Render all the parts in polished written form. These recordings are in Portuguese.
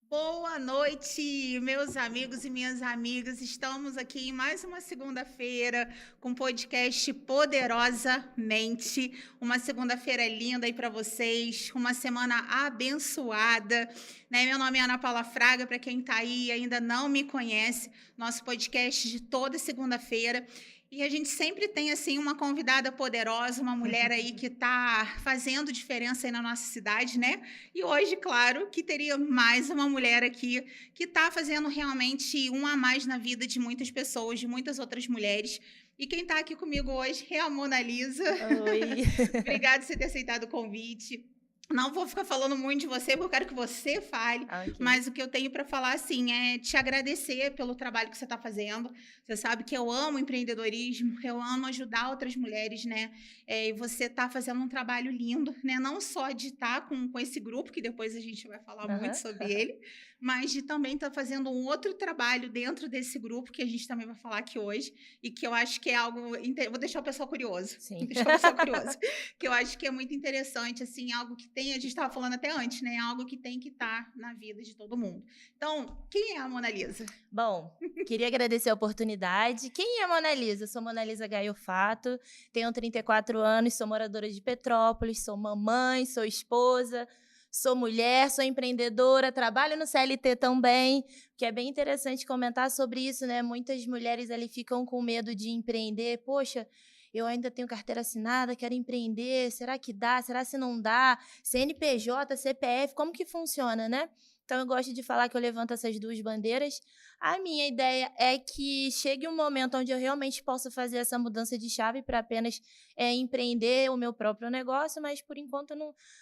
Boa noite, meus amigos e minhas amigas. Estamos aqui em mais uma segunda-feira com o podcast Poderosamente. Uma segunda-feira linda aí para vocês, uma semana abençoada, né? Meu nome é Ana Paula Fraga, para quem está aí e ainda não me conhece, nosso podcast de toda segunda-feira. E a gente sempre tem assim uma convidada poderosa, uma mulher aí que está fazendo diferença aí na nossa cidade, né? E hoje, claro, que teria mais uma mulher aqui que está fazendo realmente um a mais na vida de muitas pessoas, de muitas outras mulheres. E quem está aqui comigo hoje é a Mona Lisa. Oi. Obrigada por você ter aceitado o convite. Não vou ficar falando muito de você, porque eu quero que você fale, Ok. mas o que eu tenho para falar, assim, é te agradecer pelo trabalho que você está fazendo. Você sabe que eu amo empreendedorismo, eu amo ajudar outras mulheres, né? E você está fazendo um trabalho lindo, né? Não só de estar com esse grupo, que depois a gente vai falar muito Aham. sobre ele, mas de também estar fazendo um outro trabalho dentro desse grupo, que a gente também vai falar aqui hoje, e que eu acho que é algo. Vou deixar o pessoal curioso. Vou Sim. deixar o pessoal curioso. Que eu acho que é muito interessante, assim, algo que tem, a gente estava falando até antes, né? Algo que tem que estar na vida de todo mundo. Então, quem é a Mona Lisa? Bom, queria agradecer a oportunidade. Quem é a Mona Lisa? Sou Mona Lisa Gaiofato, tenho 34 anos, sou moradora de Petrópolis, sou mamãe, sou esposa, sou mulher, sou empreendedora, trabalho no CLT também, que é bem interessante comentar sobre isso, né? Muitas mulheres ali ficam com medo de empreender. Poxa, eu ainda tenho carteira assinada, quero empreender, será que dá? Será se não dá? CNPJ, CPF, como que funciona, né? Então eu gosto de falar que eu levanto essas duas bandeiras. A minha ideia é que chegue um momento onde eu realmente possa fazer essa mudança de chave para apenas empreender o meu próprio negócio, mas por enquanto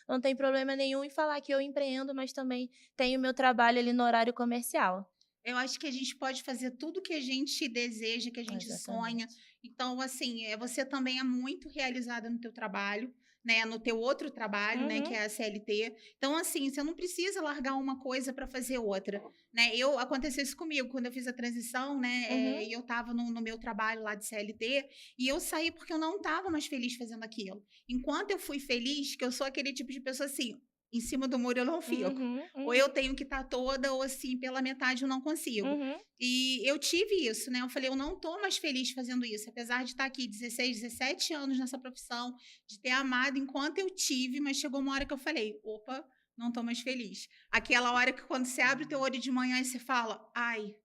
não tem problema nenhum em falar que eu empreendo, mas também tenho o meu trabalho ali no horário comercial. Eu acho que a gente pode fazer tudo que a gente deseja, que a gente sonha. Exatamente. Então, assim, você também é muito realizada no teu trabalho, né? No teu outro trabalho, né? Que Uhum, é a CLT. Então, assim, você não precisa largar uma coisa para fazer outra, né? Aconteceu isso comigo quando eu fiz a transição, né? uhum. E eu estava no meu trabalho lá de CLT e eu saí porque eu não estava mais feliz fazendo aquilo. Enquanto eu fui feliz, que eu sou aquele tipo de pessoa assim, em cima do muro eu não fico. Uhum, Ou eu uhum, tenho que estar toda, ou assim, pela metade eu não consigo. uhum. E eu tive isso, né? Eu falei, eu não tô mais feliz fazendo isso, apesar de estar aqui 16, 17 anos nessa profissão, de ter amado enquanto eu tive, mas chegou uma hora que eu falei, opa, não tô mais feliz. Aquela hora que quando você abre o teu olho de manhã e você fala, ai,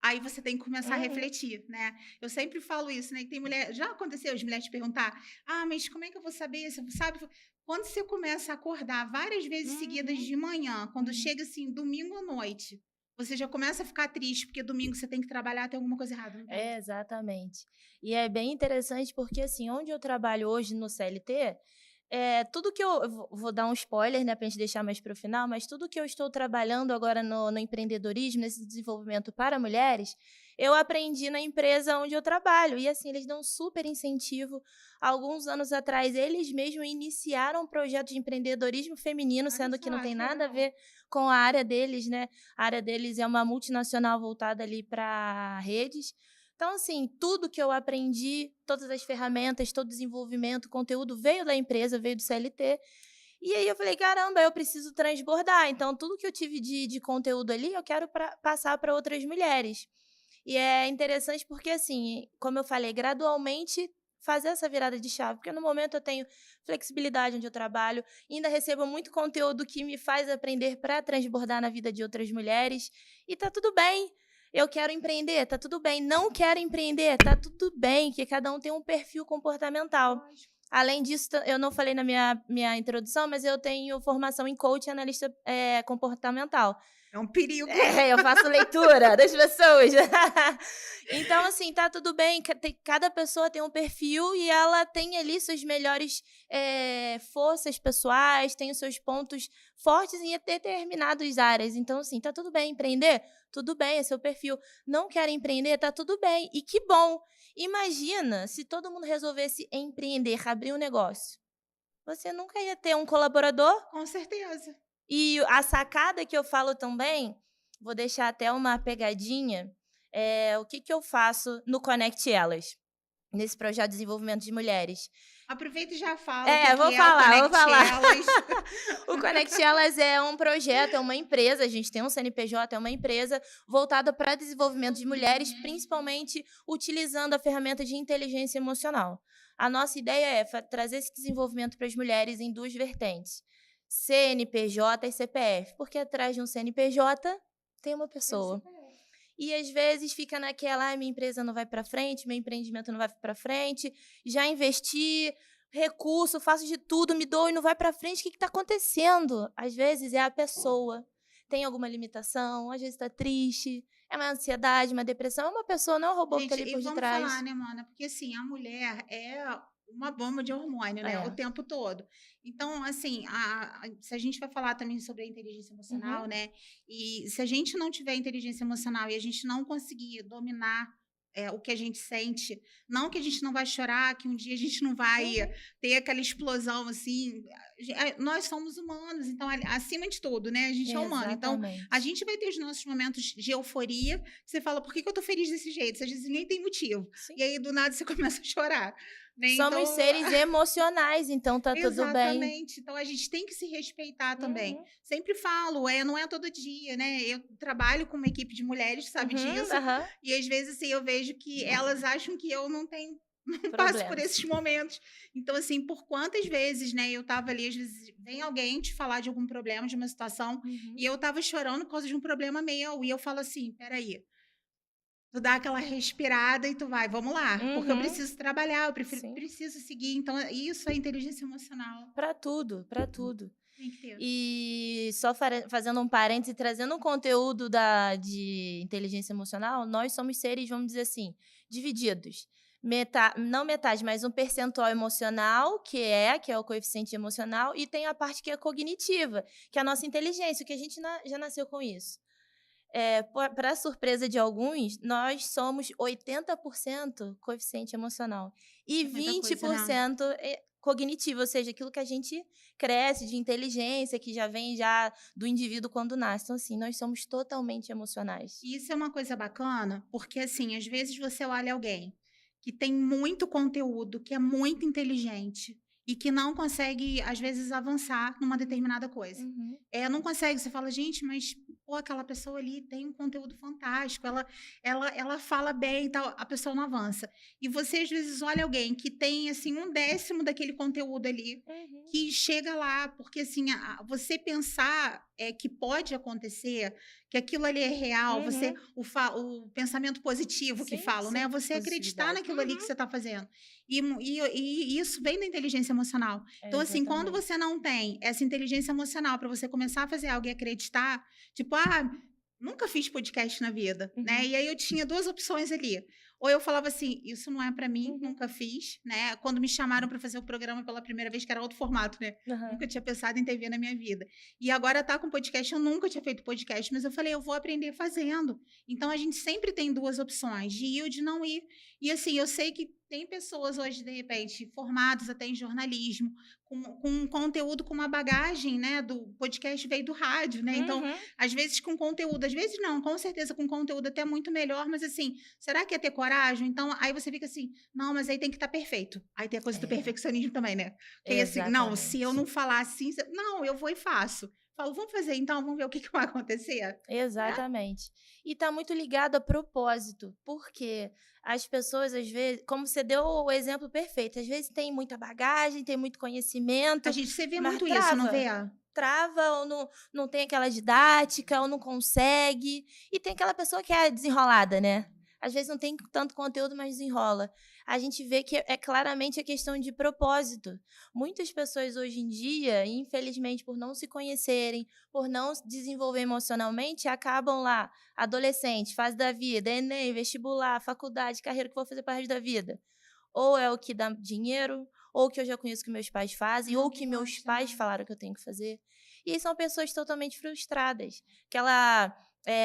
aí você tem que começar a Uhum, refletir, né? Eu sempre falo isso, né? Que tem mulher, já aconteceu as mulheres te perguntar, ah, mas como é que eu vou saber? Você sabe? Quando você começa a acordar várias vezes seguidas uhum, de manhã, quando uhum. chega assim, domingo à noite, você já começa a ficar triste, porque domingo você tem que trabalhar, tem alguma coisa errada, não tem? É, exatamente. E é bem interessante porque, assim, onde eu trabalho hoje no CLT, tudo que eu vou dar um spoiler, né, pra gente deixar mais para o final, mas tudo que eu estou trabalhando agora no empreendedorismo, nesse desenvolvimento para mulheres, eu aprendi na empresa onde eu trabalho. E, assim, eles dão um super incentivo. Alguns anos atrás, eles mesmos iniciaram um projeto de empreendedorismo feminino, Olha sendo que não só, tem que nada a legal. ver com a área deles, né? A área deles é uma multinacional voltada ali para redes. Então, assim, tudo que eu aprendi, todas as ferramentas, todo o desenvolvimento, conteúdo veio da empresa, veio do CLT. E aí eu falei: "Caramba, eu preciso transbordar". Então tudo que eu tive de conteúdo ali, eu quero passar para outras mulheres. E é interessante porque, assim, como eu falei, gradualmente fazer essa virada de chave, porque no momento eu tenho flexibilidade onde eu trabalho, ainda recebo muito conteúdo que me faz aprender para transbordar na vida de outras mulheres, e tá tudo bem. Eu quero empreender, tá tudo bem. Não quero empreender, tá tudo bem, que cada um tem um perfil comportamental. Lógico. Além disso, eu não falei na minha introdução, mas eu tenho formação em coach e analista comportamental. É um perigo. É, eu faço leitura das pessoas. Então, assim, tá tudo bem, cada pessoa tem um perfil e ela tem ali suas melhores, forças pessoais, tem os seus pontos fortes em determinadas áreas. Então, assim, tá tudo bem empreender? Tudo bem, é seu perfil. Não quer empreender? Tá tudo bem, e que bom. Imagina se todo mundo resolvesse empreender, abrir um negócio. Você nunca ia ter um colaborador. Com certeza. E a sacada que eu falo também, vou deixar até uma pegadinha, o que que eu faço no Conecte Elas, nesse projeto de desenvolvimento de mulheres. Aproveita e já fala o que vou que é falar, o vou falar. Conecte Elas. O Conect Elas é um projeto, é uma empresa, a gente tem um CNPJ, é uma empresa voltada para desenvolvimento de mulheres, principalmente utilizando a ferramenta de inteligência emocional. A nossa ideia é trazer esse desenvolvimento para as mulheres em duas vertentes, CNPJ e CPF, porque atrás de um CNPJ tem uma pessoa. E às vezes fica naquela, minha empresa não vai para frente, meu empreendimento não vai para frente, já investi recurso, faço de tudo, me dou e não vai para frente, o que está acontecendo? Às vezes é a pessoa, tem alguma limitação, às vezes está triste, é uma ansiedade, uma depressão, é uma pessoa, não é um robô que está Gente, ali e por vamos falar, detrás. né, mana? Porque assim, a mulher é uma bomba de hormônio, né? O É. tempo todo. Então, assim, se a gente vai falar também sobre a inteligência emocional, Uhum. né? E se a gente não tiver inteligência emocional e a gente não conseguir dominar o que a gente sente, não que a gente não vai chorar, que um dia a gente não vai Uhum. ter aquela explosão assim. Nós somos humanos, então, acima de tudo, né? A gente é humano. Então, a Exatamente. gente vai ter os nossos momentos de euforia. Você fala, por que eu tô feliz desse jeito? Você às vezes nem tem motivo. Sim. E aí, do nada, você começa a chorar. Né? Somos Então, seres emocionais, então tá tudo bem. exatamente. Então, a gente tem que se respeitar também. Uhum. Sempre falo, não é todo dia, né? Eu trabalho com uma equipe de mulheres, sabe Uhum, disso. aham. E às vezes, assim, eu vejo que elas acham que eu não tenho, não passo por Problemas. esses momentos. Então, assim, por quantas vezes, né, eu tava ali, às vezes, vem alguém te falar de algum problema, de uma situação, Uhum. e eu tava chorando por causa de um problema meu. E eu falo assim, peraí, tu dá aquela respirada e tu vai, vamos lá, porque eu Uhum. preciso trabalhar, eu Sim. preciso seguir. Então, isso é inteligência emocional. Para tudo, para tudo. Tem que ter. E só fazendo um parêntese, trazendo um conteúdo de inteligência emocional, nós somos seres, vamos dizer assim, divididos. Não metade, mas um percentual emocional, que é o coeficiente emocional, e tem a parte que é cognitiva, que é a nossa inteligência, que a gente já nasceu com isso. Para surpresa de alguns, nós somos 80% coeficiente emocional e É muita coisa, né? 20% cognitivo, ou seja, aquilo que a gente cresce de inteligência, que já vem já do indivíduo quando nasce. Então, assim, nós somos totalmente emocionais. E isso é uma coisa bacana, porque assim, às vezes você olha alguém que tem muito conteúdo, que é muito inteligente e que não consegue, às vezes, avançar numa determinada coisa. Uhum. Não consegue, você fala, gente, mas pô, aquela pessoa ali tem um conteúdo fantástico, ela fala bem e tal, a pessoa não avança. E você, às vezes, olha alguém que tem, assim, 1/10 daquele conteúdo ali, Uhum. que chega lá, porque, assim, você pensar que pode acontecer, que aquilo ali é real, Uhum. o pensamento positivo que Sim, falam, né? sim. Você acreditar Positividade. naquilo ali que você está fazendo. E isso vem da inteligência emocional. Então, assim, quando Exatamente. você não tem essa inteligência emocional para você começar a fazer algo e acreditar, tipo, nunca fiz podcast na vida, né? Uhum. E aí eu tinha duas opções ali. Ou eu falava assim, isso não é para mim, Uhum. nunca fiz, né? Quando me chamaram para fazer o programa pela primeira vez, que era outro formato, né? Uhum. Nunca tinha pensado em TV na minha vida. E agora tá com podcast, eu nunca tinha feito podcast, mas eu falei, eu vou aprender fazendo. Então a gente sempre tem duas opções, de ir ou de não ir. E assim, eu sei que tem pessoas hoje, de repente, formadas até em jornalismo, com um conteúdo, com uma bagagem, né? Do podcast veio do rádio, né? Então, Uhum. às vezes com conteúdo, às vezes não, com certeza com conteúdo até muito melhor, mas assim, será que é ter coragem? Então, aí você fica assim, não, mas aí tem que estar perfeito. Aí tem a coisa do É, perfeccionismo também, né? Que aí assim, não, se eu exatamente. não falar assim, não, eu vou e faço. Falo, vamos fazer então, vamos ver o que vai acontecer, né? Exatamente. E está muito ligado a propósito, porque as pessoas, às vezes, como você deu o exemplo perfeito, às vezes tem muita bagagem, tem muito A conhecimento, gente, você vê mas muito isso, não vê? trava ou não tem aquela didática, ou não consegue. E tem aquela pessoa que é desenrolada, né? Às vezes não tem tanto conteúdo, mas desenrola. A gente vê que é claramente a questão de propósito. Muitas pessoas hoje em dia, infelizmente, por não se conhecerem, por não se desenvolver emocionalmente, acabam lá, adolescente, fase da vida, Enem, vestibular, faculdade, carreira, o que vou fazer para o resto da vida. Ou é o que dá dinheiro, ou o que eu já conheço que meus pais fazem, ou o Que que meus gosta, pais né? falaram que eu tenho que fazer. E aí são pessoas totalmente frustradas. Aquela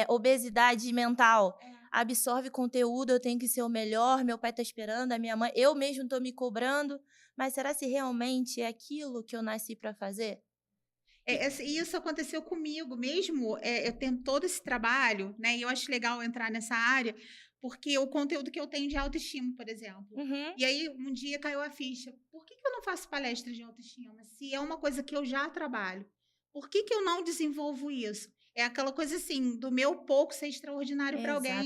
obesidade mental. Absorve conteúdo, eu tenho que ser o melhor, meu pai está esperando, a minha mãe, eu mesmo estou me cobrando. Mas será se realmente é aquilo que eu nasci para fazer? E E isso aconteceu comigo mesmo, eu tendo todo esse trabalho, né? E eu acho legal entrar nessa área, porque o conteúdo que eu tenho de autoestima, por exemplo. Uhum. E aí, um dia caiu a ficha. Por que eu não faço palestra de autoestima? Se é uma coisa que eu já trabalho, por que eu não desenvolvo isso? É aquela coisa assim, do meu pouco ser extraordinário para alguém. E aí,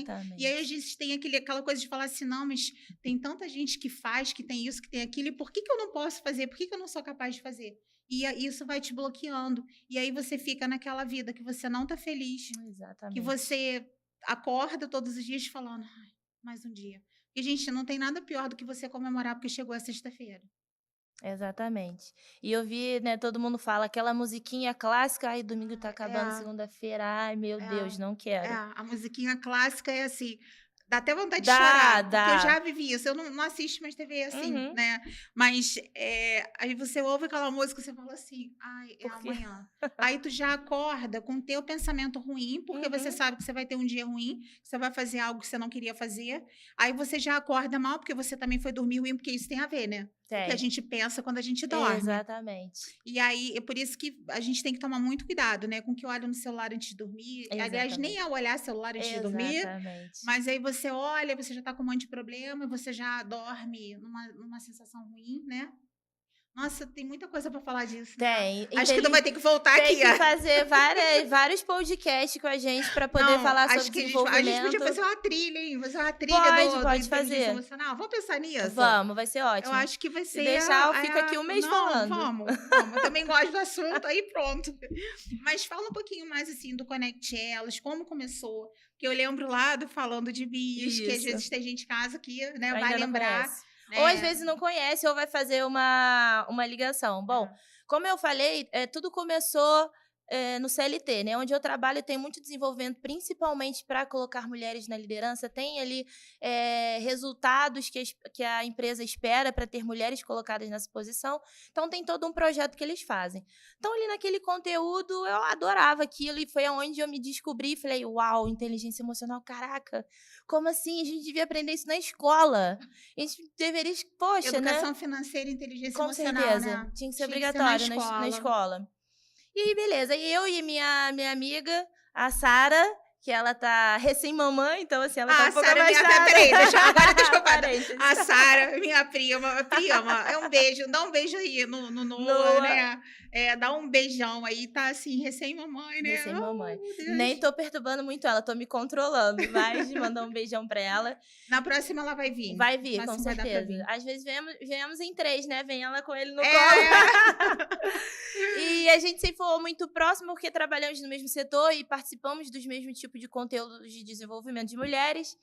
a Exatamente. gente tem aquela coisa de falar assim, não, mas tem tanta gente que faz, que tem isso, que tem aquilo, e por que eu não posso fazer? Por que eu não sou capaz de fazer? E isso vai te bloqueando. E aí você fica naquela vida que você não tá feliz, que Exatamente. você acorda todos os dias falando, ai, mais um dia. E, gente, não tem nada pior do que você comemorar porque chegou a sexta-feira. Exatamente. E eu vi, né, todo mundo fala aquela musiquinha clássica, ai, domingo tá Ah, acabando, segunda-feira, ai, meu Deus, não é, quero. a musiquinha clássica é assim, dá até vontade de Dá, chorar, porque eu dá. já vivi isso. Eu não assisto mais TV assim, Uhum. né? Mas aí você ouve aquela música e você fala assim, ai, é Porque amanhã. Aí tu já acorda com o teu pensamento ruim, porque você uhum. sabe que você vai ter um dia ruim, que você vai fazer algo que você não queria fazer. Aí você já acorda mal, porque você também foi dormir ruim, porque isso tem a ver, né? O que a Tem. gente pensa quando a gente dorme. Exatamente. E aí, é por isso que a gente tem que tomar muito cuidado, né, com o que olha no celular antes de dormir. Aliás, nem Exatamente. é olhar celular antes de dormir, Exatamente. mas aí você olha, você já tá com um monte de problema, você já dorme numa sensação ruim, né. Nossa, tem muita coisa para falar disso, né. Tem. Acho que tu vai ter que voltar Tem aqui, que ó. fazer vários podcasts com a gente para poder Não, falar sobre acho que a gente podia desenvolvimento. fazer uma trilha, hein, fazer uma trilha do Pode inteligência fazer. emocional. Vamos pensar nisso? Vamos, vai ser Eu ótimo. acho que vai Se ser deixar, eu fico aqui um mês não, falando. vamos. Eu também gosto do assunto, aí pronto. Mas fala um pouquinho mais, assim, do Conect Elas, como começou. Que eu lembro lá do Falando de Bias, que às Isso. vezes tem gente em casa que, né, vai Ainda não lembrar, conhece. Ou às né. vezes não conhece ou vai fazer uma ligação. Bom, É. como eu falei, tudo começou, no CLT, né, onde eu trabalho tem muito desenvolvimento, principalmente para colocar mulheres na liderança, tem ali, resultados que a empresa espera para ter mulheres colocadas nessa posição, então tem todo um projeto que eles fazem. Então ali naquele conteúdo eu adorava aquilo e foi aonde eu me descobri e falei: "Uau, inteligência emocional, caraca, como assim? A gente devia aprender isso na escola". A gente deveria poxa, né, Educação financeira e inteligência com emocional, certeza, né. tinha que ser Tinha que ser na obrigatório na escola. escola. E aí beleza, e eu e minha amiga, a Sara, que ela tá recém-mamãe, então assim, ela tá Ah, um pouco Sara, minha abaixada. peraí, deixa eu contar. Parênteses. A Sara, minha prima, é um beijo, dá um beijo aí no Noah, Noa, né, dá um beijão aí, tá assim, recém-mamãe, né. recém-mamãe. Oh, meu Nem Deus. tô perturbando muito ela, tô me controlando, mas de mandar um beijão pra ela. Na próxima ela vai vir, Vai na vir, com próxima vai dar pra certeza. vir. Às vezes viemos em 3, né, vem ela com ele no colo. É. E a gente sempre foi muito próximo, porque trabalhamos no mesmo setor e participamos dos mesmos tipos de conteúdos de desenvolvimento de mulheres.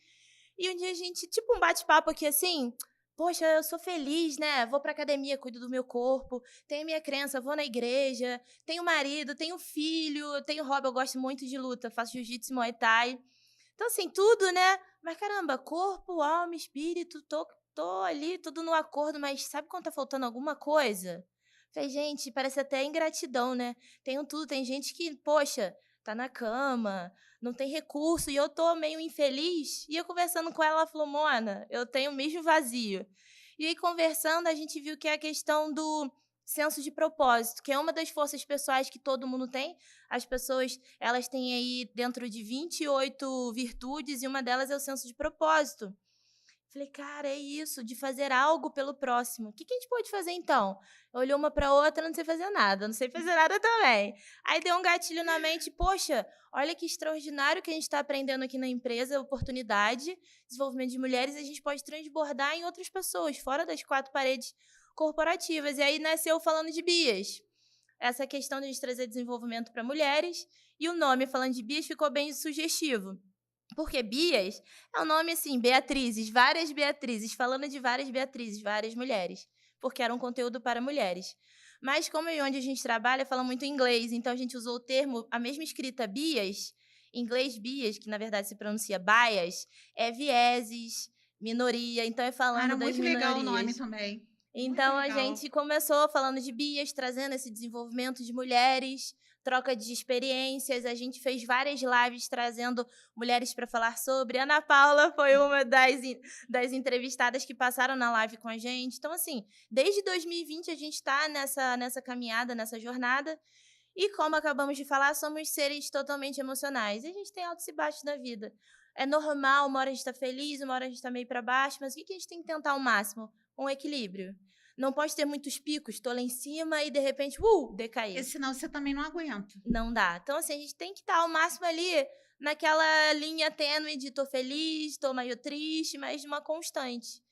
E um dia a gente, tipo um bate-papo aqui assim, poxa, eu sou feliz, né? Vou pra academia, cuido do meu corpo, tenho minha crença, vou na igreja, tenho marido, tenho filho, tenho hobby, eu gosto muito de luta, faço jiu-jitsu e muay thai. Então, assim, tudo, né? Mas caramba, corpo, alma, espírito, tô ali, tudo no acordo, mas sabe quando tá faltando alguma coisa? Falei, gente, parece até ingratidão, né? Tenho tudo, tem gente que, poxa, tá na cama, não tem recurso, e eu tô meio infeliz. E eu conversando com ela, ela falou, Mona, eu tenho o mesmo vazio. E aí, conversando, a gente viu que é a questão do senso de propósito, que é uma das forças pessoais que todo mundo tem. As pessoas, elas têm aí dentro de 28 virtudes, e uma delas é o senso de propósito. Falei, cara, é isso, de fazer algo pelo próximo. O que a gente pode fazer então? Olhou uma para outra, não sei fazer nada, não sei fazer nada também. Aí deu um gatilho na mente, poxa, olha que extraordinário que a gente está aprendendo aqui na empresa, oportunidade, desenvolvimento de mulheres, a gente pode transbordar em outras pessoas, fora das 4 paredes corporativas. E aí nasceu Falando de Bias. Essa questão de a gente trazer desenvolvimento para mulheres, e o nome Falando de Bias ficou bem sugestivo. Porque Bias é um nome assim, Beatrizes, várias Beatrizes, falando de várias Beatrizes, várias mulheres, porque era um conteúdo para mulheres. Mas como é onde a gente trabalha, fala muito inglês, então a gente usou o termo, a mesma escrita Bias, em inglês Bias, que na verdade se pronuncia bias, é vieses, minoria, então é falando Cara, das muito legal o nome minorias. também. Muito Então a legal. gente começou falando de bias, trazendo esse desenvolvimento de mulheres, troca de experiências. A gente fez várias lives trazendo mulheres para falar sobre. Ana Paula foi uma das entrevistadas que passaram na live com a gente. Então, assim, desde 2020 a gente está nessa caminhada, nessa jornada. E como acabamos de falar, somos seres totalmente emocionais. E a gente tem altos e baixos na vida. É normal, uma hora a gente tá feliz, uma hora a gente tá meio pra baixo, mas o que a gente tem que tentar ao máximo? Um equilíbrio. Não pode ter muitos picos, tô lá em cima e de repente, Porque decair. senão você também não aguenta. Não dá. Então, assim, a gente tem que estar ao máximo ali naquela linha tênue de tô feliz, tô meio triste, mas de uma constante.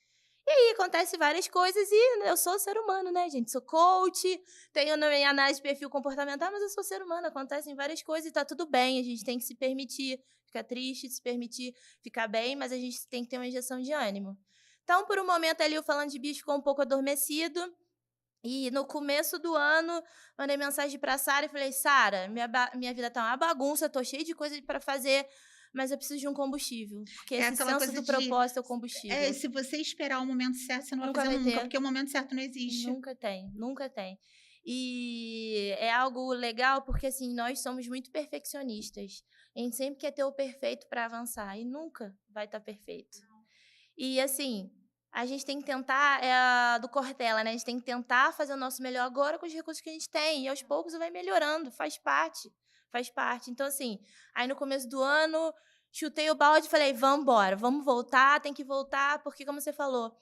E aí acontece várias coisas e eu sou ser humano, né, gente? Sou coach, tenho na minha análise de perfil comportamental, mas eu sou ser humano, acontecem várias coisas e tá tudo bem, a gente tem que se permitir ficar triste, se permitir ficar bem, mas a gente tem que ter uma injeção de ânimo. Então, por um momento ali, o Falando de Bicho ficou um pouco adormecido, e no começo do ano, mandei mensagem pra Sara e falei: "Sara, minha vida tá uma bagunça, tô cheia de coisa pra fazer, mas eu preciso de um combustível, porque É esse aquela senso coisa do de propósito é o é, combustível". se você esperar o momento certo, você não vai Nunca fazer vai nunca, ter. porque o momento certo não existe. Nunca tem, nunca tem. E é algo legal porque, assim, nós somos muito perfeccionistas. A gente sempre quer ter o perfeito para avançar e nunca vai estar perfeito. E, assim, a gente tem que tentar, é do Cortella, né? A gente tem que tentar fazer o nosso melhor agora com os recursos que a gente tem. E aos poucos vai melhorando, faz parte, faz parte. Então, assim, aí no começo do ano, chutei o balde e falei: vamos embora, vamos voltar, tem que voltar, porque, como você falou,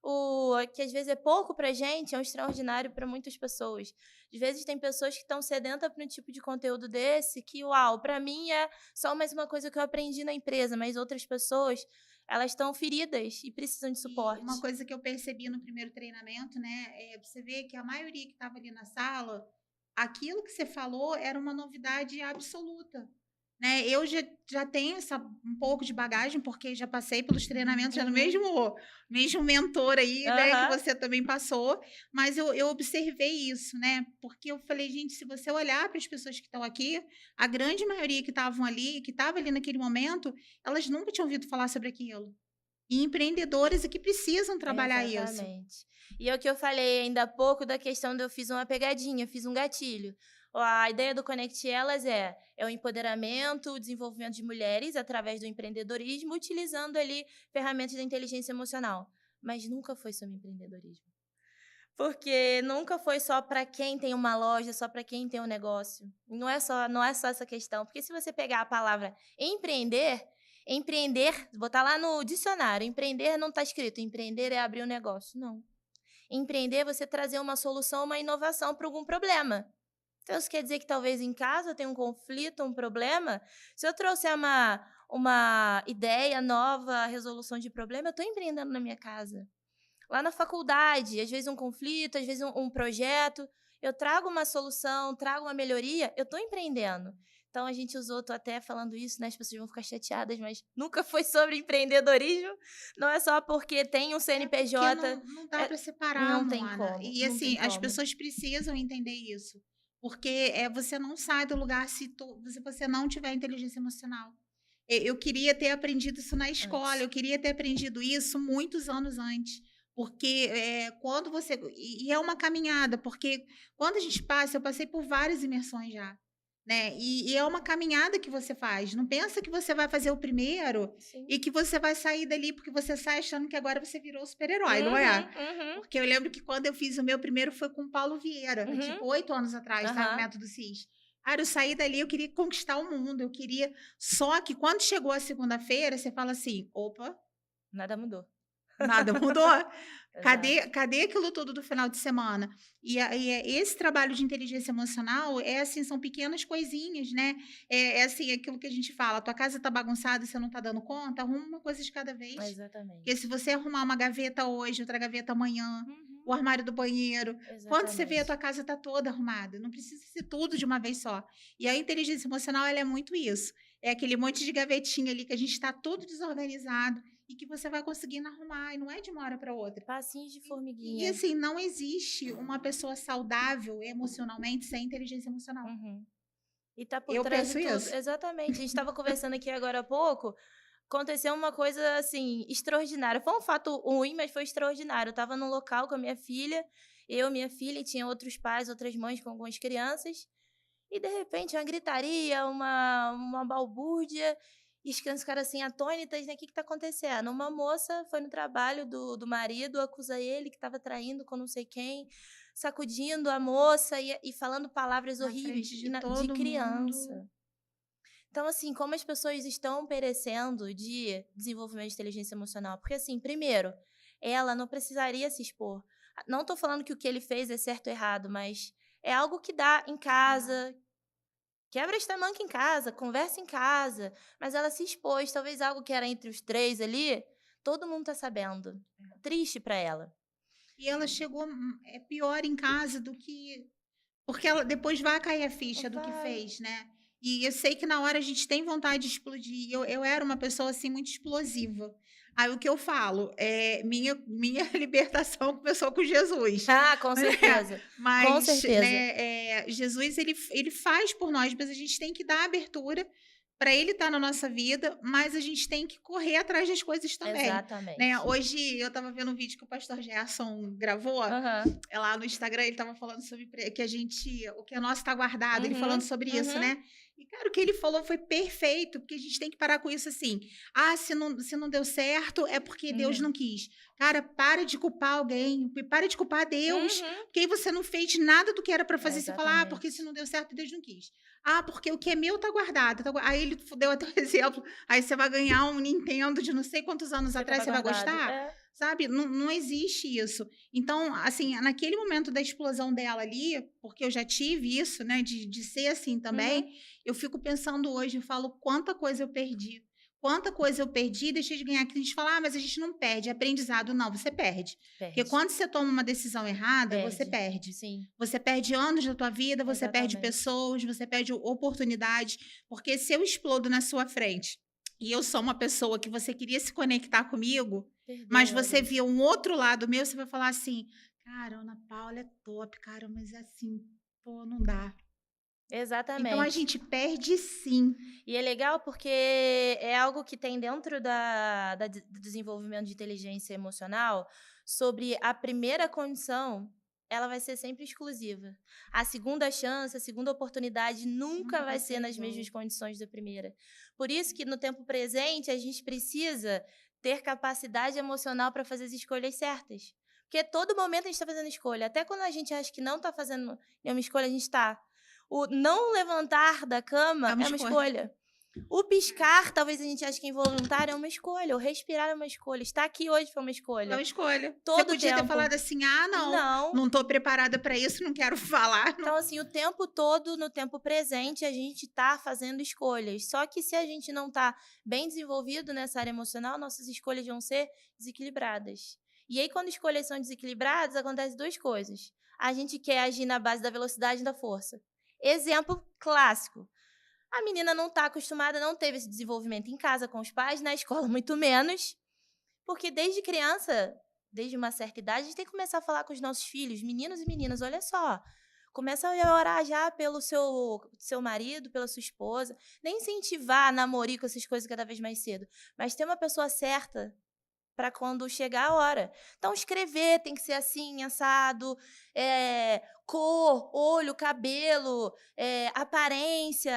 o que às vezes é pouco pra gente, é um extraordinário para muitas pessoas. Às vezes tem pessoas que estão sedentas para um tipo de conteúdo desse, que, uau, para mim é só mais uma coisa que eu aprendi na empresa, mas outras pessoas, elas estão feridas e precisam de E uma suporte. coisa que eu percebi no primeiro treinamento, né, você vê que a maioria que estava ali na sala, aquilo que você falou era uma novidade absoluta. Né? Eu já tenho um pouco de bagagem, porque já passei pelos treinamentos, já no Uhum. mesmo mentor aí, né, que Aham. você também passou, mas eu observei isso, né? Porque eu falei, gente, se você olhar para as pessoas que estão aqui, a grande maioria que estavam ali, que estava ali naquele momento, elas nunca tinham ouvido falar sobre aquilo. E empreendedores que precisam trabalhar isso. Exatamente. E é o que eu falei ainda há pouco da questão de eu fiz uma pegadinha, fiz um gatilho. A ideia do Conecte Elas é o empoderamento, o desenvolvimento de mulheres através do empreendedorismo, utilizando ali ferramentas da inteligência emocional. Mas nunca foi sobre empreendedorismo. Porque nunca foi só para quem tem uma loja, só para quem tem um negócio. Não é só essa questão. Porque se você pegar a palavra empreender, botar lá no dicionário, empreender não está escrito, empreender é abrir um negócio. Não. Empreender é você trazer uma solução, uma inovação para algum problema. Então, isso quer dizer que talvez em casa tenha um conflito, um problema. Se eu trouxer uma ideia nova, resolução de problema, eu estou empreendendo na minha casa. Lá na faculdade, às vezes um conflito, às vezes um projeto, eu trago uma solução, trago uma melhoria, eu estou empreendendo. Então a gente usou, tô até falando isso, né? As pessoas vão ficar chateadas, mas nunca foi sobre empreendedorismo. Não é só porque tem um É porque CNPJ. não dá é- para separar, não tem Moana. como, E não tem assim, as como. pessoas precisam entender isso. Porque você não sai do lugar se você não tiver inteligência emocional. Eu queria ter aprendido isso na escola, Antes. eu queria ter aprendido isso muitos anos antes. Porque quando você. E é uma caminhada, porque quando a gente passa, eu passei por várias imersões já. Né? E é uma caminhada que você faz. Não pensa que você vai fazer o primeiro Sim. e que você vai sair dali porque você sai achando que agora você virou super-herói, não é? Uhum, uhum, Porque eu lembro que quando eu fiz o meu primeiro foi com o Paulo Vieira, uhum, tipo 8 anos atrás, tá? O aham. Método CIS. Cara, eu saí dali, eu queria conquistar o mundo, eu queria. Só que quando chegou a segunda-feira, você fala assim: opa, Nada mudou. nada mudou. Exato. Cadê aquilo tudo do final de semana? Esse trabalho de inteligência emocional é assim, são pequenas coisinhas, né? É assim, aquilo que a gente fala, tua casa tá bagunçada e você não tá dando conta, arruma uma coisa de cada vez. Porque se Exatamente. você arrumar uma gaveta hoje, outra gaveta amanhã, Uhum, o armário do banheiro, quando você vê a tua exatamente. casa tá toda arrumada, não precisa ser tudo de uma vez só. E a inteligência emocional, ela é muito isso. É aquele monte de gavetinha ali que a gente está tudo desorganizado e que você vai conseguindo arrumar, e não é de uma hora para outra. Passinhos de E formiguinha. assim, não existe uma pessoa saudável emocionalmente sem inteligência emocional. Uhum. E tá por Eu trás de penso tudo. isso. Exatamente. A gente estava conversando aqui agora há pouco. Aconteceu uma coisa assim extraordinária. Foi um fato ruim, mas foi extraordinário. Eu estava num local com a minha filha, minha filha, e tinha outros pais, outras mães com algumas crianças. E de repente uma gritaria, uma balbúrdia, e as crianças ficaram assim atônitas, né? O que está acontecendo? Uma moça foi no trabalho do marido, acusa ele que estava traindo com não sei quem, sacudindo a moça e falando palavras Na horríveis frente de de todo mundo. criança. Então, assim, como as pessoas estão perecendo de desenvolvimento de inteligência emocional? Porque, assim, primeiro, ela não precisaria se expor. Não tô falando que o que ele fez é certo ou errado, mas é algo que dá em casa, quebra esta manca em casa, conversa em casa, mas ela se expôs, talvez algo que era entre os 3 ali, todo mundo tá sabendo. Triste pra ela. E ela chegou, é pior em casa do que porque ela depois vai cair a ficha do que Vai. fez, né. E eu sei que na hora a gente tem vontade de explodir. Eu era uma pessoa, assim, muito explosiva. Aí o que eu falo, minha libertação começou com Jesus, Ah, com né. certeza, com Mas, certeza. né, Jesus ele faz por nós, mas a gente tem que dar abertura para ele estar na nossa vida, mas a gente tem que correr atrás das coisas também, né. Exatamente. Hoje eu estava vendo um vídeo que o pastor Gerson gravou, Aham. lá no Instagram, ele estava falando sobre que a gente o que é nosso está guardado, ele falando Uhum, sobre isso, uhum. né. E, cara, o que ele falou foi perfeito, porque a gente tem que parar com isso assim: "Ah, se não deu certo, é porque Deus Uhum. não quis". Cara, para de culpar alguém, para de culpar Deus, Uhum. porque aí você não fez nada do que era para fazer, você fala: "Ah, porque se Exatamente. não deu certo, Deus não quis". "Ah, porque o que é meu tá guardado, aí ele deu até o exemplo: "Aí você vai ganhar um Nintendo de não sei quantos anos Porque atrás, estava você vai guardado. gostar?". É. Sabe, não existe isso. Então, assim, naquele momento da explosão dela ali, porque eu já tive isso, né, de ser assim Uhum. também, eu fico pensando hoje, eu falo: "Quanta coisa eu perdi, quanta coisa eu perdi, deixei de ganhar", que a gente fala: "Ah, mas a gente não perde, é aprendizado". Não, você perde. Porque Perde. quando você toma uma decisão errada, você Perde. perde. Sim, Você perde anos da tua vida, você perde exatamente. pessoas, você perde oportunidades, porque se eu explodo na sua frente, e eu sou uma pessoa que você queria se conectar comigo, mas Perdeu você ali. via um outro lado meu, você vai falar assim: "Cara, a Ana Paula é top, cara, mas é assim, pô, não dá". Então a Exatamente. gente perde sim. E é legal porque é algo que tem dentro do desenvolvimento de inteligência emocional, sobre a primeira condição, ela vai ser sempre exclusiva. A segunda chance, a segunda oportunidade nunca Nunca vai vai ser ser nas mesmas igual. condições da primeira. Por isso que no tempo presente a gente precisa ter capacidade emocional para fazer as escolhas certas. Porque todo momento a gente está fazendo escolha. Até quando a gente acha que não está fazendo nenhuma escolha, a gente está. O não levantar da É cama uma é uma escolha. escolha. O piscar, talvez a gente ache que é involuntário, é uma escolha. O respirar é uma escolha. Estar aqui hoje foi uma É escolha. uma escolha. Você Todo podia ter tempo. falado assim: "Ah, não, Não. não estou preparada para isso, não quero falar, não". Então, assim, o tempo todo, no tempo presente, a gente tá fazendo escolhas. Só que se a gente não tá bem desenvolvido nessa área emocional, nossas escolhas vão ser desequilibradas. E aí, quando escolhas são desequilibradas, acontece 2 coisas. A gente quer agir na base da velocidade e da força. Exemplo clássico. A menina não está acostumada, não teve esse desenvolvimento em casa com os pais, na escola muito menos, porque desde criança, desde uma certa idade, a gente tem que começar a falar com os nossos filhos, meninos e meninas, olha só, começa a orar já pelo seu marido, pela sua esposa, nem incentivar namorico, essas coisas cada vez mais cedo, mas ter uma pessoa certa para quando chegar a hora. Então, escrever tem que ser assim, assado, cor, olho, cabelo, aparência,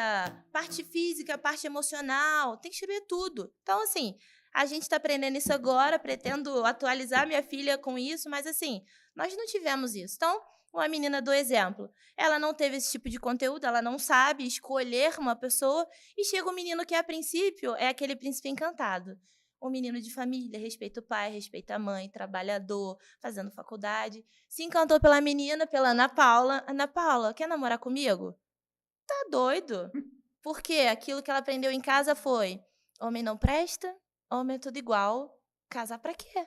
parte física, parte emocional, tem que escrever tudo. Então, assim, a gente está aprendendo isso agora, pretendo atualizar minha filha com isso, mas assim, nós não tivemos isso. Então, uma menina do exemplo, ela não teve esse tipo de conteúdo, ela não sabe escolher uma pessoa, e chega um menino que, a princípio, é aquele príncipe encantado. Um menino de família, respeita o pai, respeita a mãe, trabalhador, fazendo faculdade. Se encantou pela menina, pela Ana Paula. Ana Paula, quer namorar comigo? Tá doido. Porque aquilo que ela aprendeu em casa foi: homem não presta, homem é tudo igual, casar pra quê?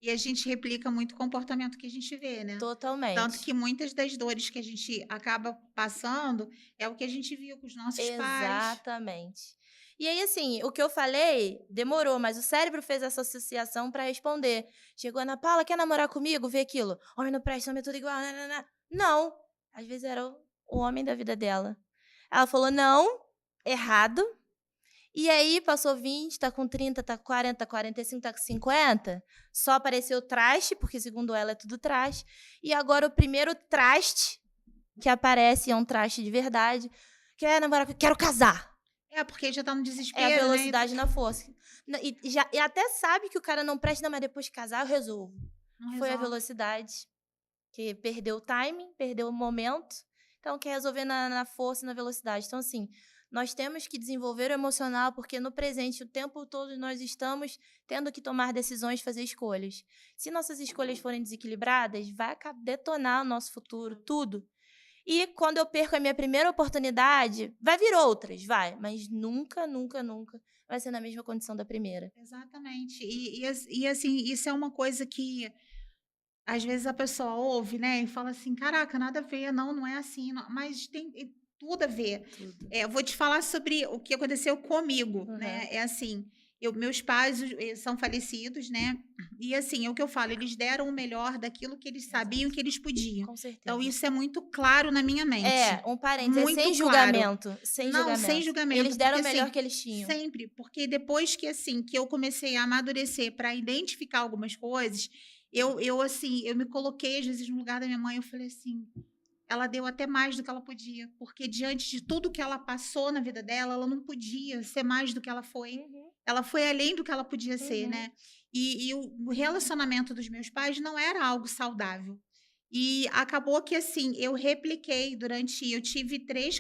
E a gente replica muito o comportamento que a gente vê, né. Tanto que Totalmente. muitas das dores que a gente acaba passando, é o que a gente viu com os nossos pais. Exatamente. E aí, assim, o que eu falei demorou, mas o cérebro fez essa associação pra responder. Chegou a Ana Paula, quer namorar comigo? Vê aquilo. Homem não presta, homem é tudo igual. Nananã. Não. Às vezes era o homem da vida dela. Ela falou, não, errado. E aí, passou 20, tá com 30, tá com 40, tá com 45, tá com 50. Só apareceu traste, porque segundo ela é tudo traste. E agora o primeiro traste que aparece é um traste de verdade. Quer namorar, quero casar. É, porque já tá no É a desespero, né, velocidade na força. E até sabe que o cara não presta, não, mas depois de casar eu resolvo. não Foi a resolve. velocidade, que perdeu o timing, perdeu o momento, então quer resolver na força e na velocidade. Então, assim, Nós temos que desenvolver o emocional, porque no presente, o tempo todo, nós estamos tendo que tomar decisões, fazer escolhas. Se nossas escolhas forem desequilibradas, vai detonar o nosso futuro, tudo. E quando eu perco a minha primeira oportunidade, vai vir outras, vai, mas nunca, nunca, nunca vai ser na mesma condição da primeira. Exatamente. E assim, isso é uma coisa que às vezes a pessoa ouve, né, e fala assim: "Caraca, nada a ver, não é assim", mas tem tudo a ver. Tudo. Eu vou te falar sobre o que aconteceu comigo, né, Aham. é assim, meus pais são falecidos, né, e assim, é o que eu falo, eles deram o melhor daquilo que eles sabiam Exato. que eles podiam. Com Então certeza. isso é muito claro na minha mente, É, um parênteses, é muito sem claro. julgamento, sem Não, sem julgamento. julgamento, Eles deram porque o melhor assim, que eles tinham. sempre, porque depois que assim, que eu comecei a amadurecer para identificar algumas coisas, eu assim, eu me coloquei às vezes no lugar da minha mãe, eu falei assim: "Ela deu até mais do que ela podia", porque diante de tudo que ela passou na vida dela, ela não podia ser mais do que ela foi. Uhum, Ela foi além do que ela podia ser, uhum. né. E o relacionamento dos meus pais não era algo saudável. E acabou que, assim, eu repliquei eu tive 3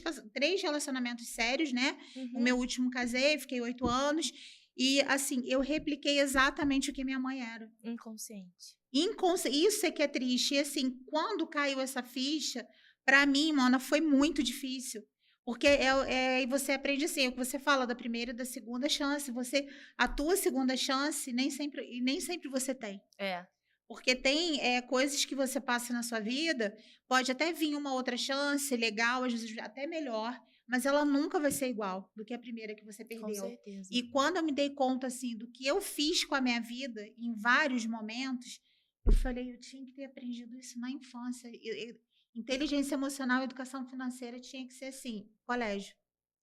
relacionamentos sérios, né. O Uhum. meu último casei, fiquei 8 anos, e assim, eu repliquei exatamente o que minha mãe era. Inconsciente. Isso é que é triste. E assim, quando caiu essa ficha, pra mim, mana, foi muito difícil. Porque e você aprende assim, é o que você fala da primeira e da segunda chance. A tua segunda chance nem sempre você tem. É, Porque tem, coisas que você passa na sua vida, pode até vir uma outra chance legal, às vezes até melhor, mas ela nunca vai ser igual do que a primeira que você com perdeu. certeza. E quando eu me dei conta, assim, do que eu fiz com a minha vida em vários momentos, eu falei: "Eu tinha que ter aprendido isso na infância". Inteligência emocional e educação financeira tinha que ser assim, colégio.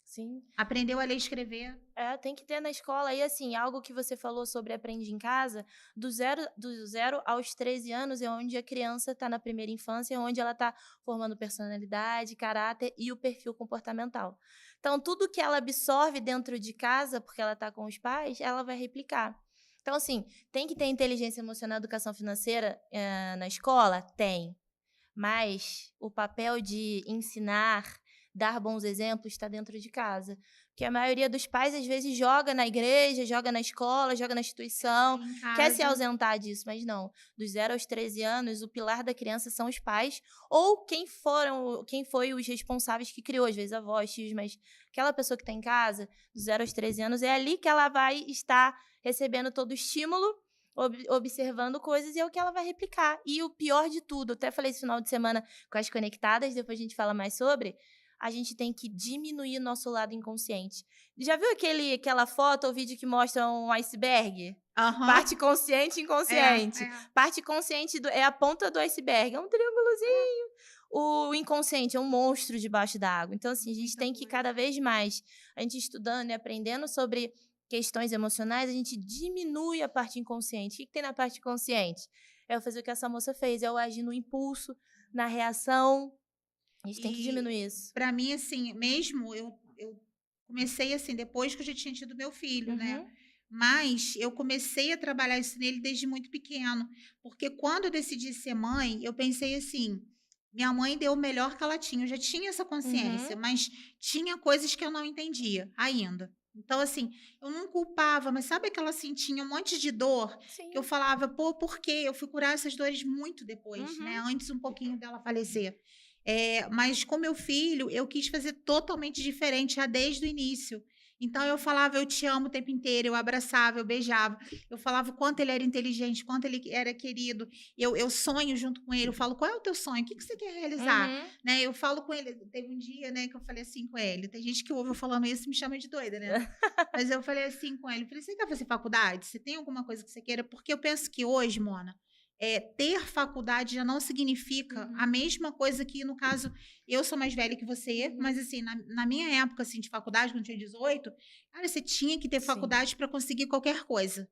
Sim. Aprendeu a ler e escrever. É, tem que ter na escola. E assim, algo que você falou sobre aprende em casa, do zero aos 13 anos é onde a criança está na primeira infância, é onde ela está formando personalidade, caráter e o perfil comportamental. Então, tudo que ela absorve dentro de casa, porque ela está com os pais, ela vai replicar. Então, assim, tem que ter inteligência emocional e educação financeira na escola? Tem. Mas o papel de ensinar, dar bons exemplos está dentro de casa. Porque a maioria dos pais, às vezes, joga na igreja, joga na escola, joga na instituição, Em quer se casa. ausentar disso, mas não. Dos 0 aos 13 anos, o pilar da criança são os pais ou quem foi os responsáveis que criou, às vezes avós, tios, mas aquela pessoa que está em casa, dos 0 aos 13 anos, é ali que ela vai estar recebendo todo o estímulo, observando coisas, e é o que ela vai replicar. E o pior de tudo, eu até falei esse final de semana com as conectadas, depois a gente fala mais sobre, a gente tem que diminuir nosso lado inconsciente. Já viu aquela foto ou vídeo que mostra um iceberg? Aham. Parte consciente e É, inconsciente. é. Parte consciente é a ponta do iceberg, é um triângulozinho. O inconsciente é um monstro debaixo da água. Então, assim, a gente Muita tem que coisa. cada vez mais, a gente estudando e aprendendo sobre questões emocionais, a gente diminui a parte inconsciente. O que tem na parte consciente? É eu fazer o que essa moça fez, é eu agir no impulso, na reação. A gente tem que E diminuir isso. para mim, assim, mesmo eu comecei assim, depois que eu já tinha tido meu filho, né, Uhum, mas eu comecei a trabalhar isso nele desde muito pequeno, porque quando eu decidi ser mãe, eu pensei assim: "Minha mãe deu o melhor que ela tinha", eu já tinha essa consciência, uhum. mas tinha coisas que eu não entendia ainda. Então, assim, eu não culpava, mas sabe aquela assim, tinha um monte de dor, que eu Sim. falava: "Pô, por quê?". Eu fui curar essas dores muito depois, né, Uhum. antes um pouquinho dela falecer. Mas com meu filho, eu quis fazer totalmente diferente já desde o início. Então eu falava eu te amo o tempo inteiro, eu abraçava, eu beijava, eu falava o quanto ele era inteligente, quanto ele era querido. Eu sonho junto com ele, eu falo: "Qual é o teu sonho? O que que você quer realizar?", Uhum. né, eu falo com ele, teve um dia, né, que eu falei assim com ele, tem gente que ouve eu falando isso e me chama de doida, né. Mas eu falei assim com ele, falei: "Você quer fazer faculdade? Você tem alguma coisa que você queira?", porque eu penso que hoje, Mona, ter faculdade já não significa a Uhum. mesma coisa que, no caso, eu sou mais velha que você, mas Uhum. assim, na minha época, assim, de faculdade, quando eu tinha 18, cara, você tinha que ter Sim. faculdade para conseguir qualquer coisa.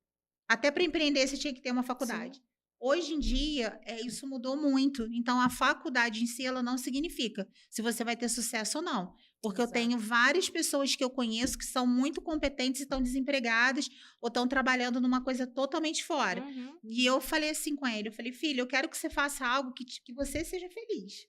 Até para empreender, você tinha que ter uma Sim. faculdade. Hoje em dia, isso mudou muito. Então, a faculdade em si, ela não significa se você vai ter sucesso ou não. Porque eu tenho Exato. várias pessoas que eu conheço que são muito competentes e estão desempregadas ou estão trabalhando numa coisa totalmente fora. Uhum. E eu falei assim com ele, eu falei: "Filho, eu quero que você faça algo que você seja feliz.